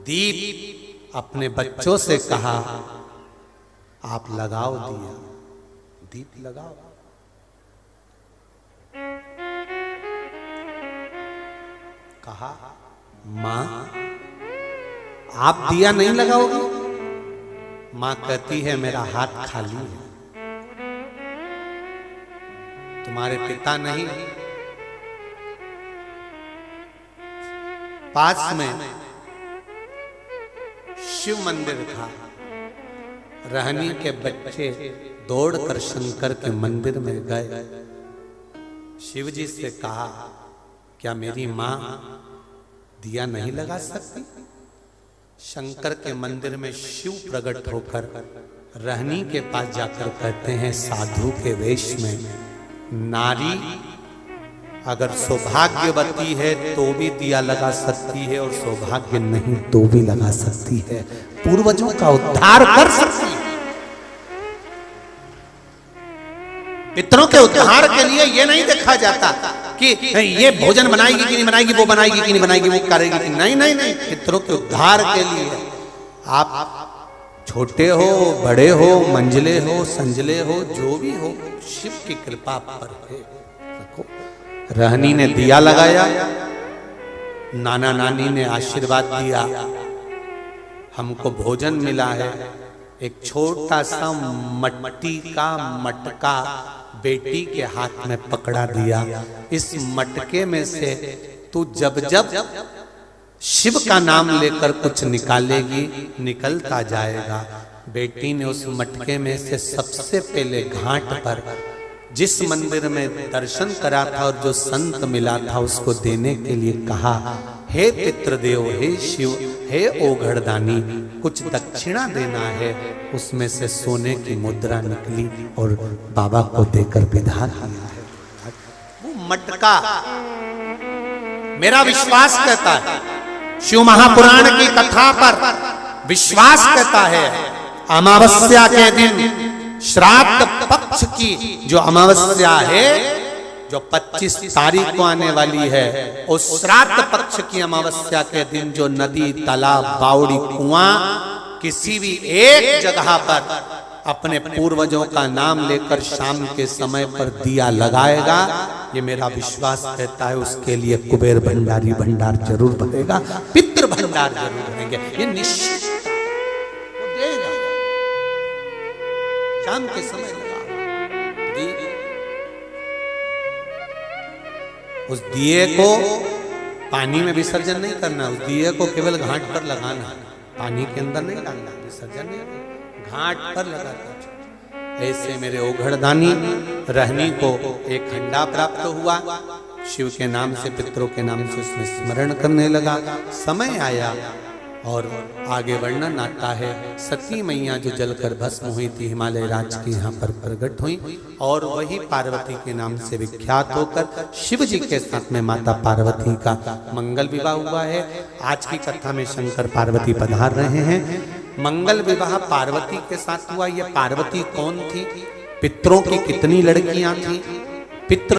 दीप अपने बच्चों से कहा, आप लगाओ दिया, दीप लगाओ। कहा, मां आप दिया नहीं लगाओगे? मां कहती है, मेरा हाथ खाली है। तुम्हारे पिता नहीं, पास में शिव मंदिर था। रहनी के बच्चे दौड़कर शंकर के मंदिर में गए। शिव जी से कहा, क्या मेरी मां दिया नहीं लगा सकती? शंकर के मंदिर में शिव प्रकट होकर रहनी के पास जाकर कहते हैं, साधु के वेश में नारी अगर सौभाग्यवती है तो भी दिया लगा सकती है, और सौभाग्य नहीं तो भी लगा सकती है, पूर्वजों का उद्धार कर सकती है। पितरों के उद्धार के लिए ये नहीं देखा जाता कि ये भोजन बनाएगी कि नहीं बनाएगी, वो बनाएगी कि नहीं बनाएगी, वो करेगी कि नहीं। नहीं नहीं, पितरों के उद्धार के लिए आप छोटे हो, बड़े हो, मंझले हो, संजले हो, जो भी हो, शिव की कृपा पर है। देखो, रहनी ने दिया लगाया, नाना नानी ने आशीर्वाद दिया, हमको भोजन मिला है। एक छोटा सा मट्टी का मटका बेटी के हाथ में पकड़ा दिया। इस मटके में से तू जब जब शिव का नाम लेकर कुछ निकालेगी, निकलता जाएगा। बेटी ने उस मटके में से सबसे पहले घाट पर जिस मंदिर में दर्शन करा था और जो संत मिला था, उसको देने के लिए कहा, हे पितृदेव, हे शिव, हे ओघड़दानी, कुछ दक्षिणा देना है। उसमें से सोने की मुद्रा निकली और बाबा को देकर विदा किया है। वो मटका, मेरा विश्वास कहता है, शिव महापुराण की कथा पर विश्वास कहता है अमावस्या के दिन श्राद्ध पक्ष की जो अमावस्या है, जो 25 तारीख को आने वाली है, उस श्राद्ध पक्ष की अमावस्या के दिन जो नदी, तालाब, बावड़ी, कुआं किसी भी एक जगह पर अपने पूर्वजों का नाम लेकर शाम के समय पर दिया लगाएगा, ये मेरा विश्वास कहता है उसके लिए कुबेर भंडारी भंडार जरूर भरेगा, पितृ भंडार जरूर भरेंगे, ये निश्चित वो देगा। शाम के समय लगा उस दिए को पानी में विसर्जन नहीं करना, उस दिए को केवल घाट पर लगाना, पानी के अंदर नहीं डालना, विसर्जन नहीं, घाट पर लगाता। ऐसे मेरे ओघड़दानी रहनी को एक खंडा प्राप्त हुआ, शिव के नाम से, पितरों के नाम से उसमें स्मरण करने लगा। समय आया और आगे वर्णन आता है, सती मैया जो जलकर भस्म हुई थी, हिमालय राज की यहाँ पर प्रकट हुई और वही पार्वती के नाम से विख्यात होकर शिव जी के साथ में माता पार्वती का मंगल विवाह हुआ है। आज की कथा में शंकर पार्वती पधार रहे हैं। मंगल विवाह पार्वती के साथ हुआ। ये पार्वती कौन थी? पितरों की कितनी लड़कियां थी? पितृ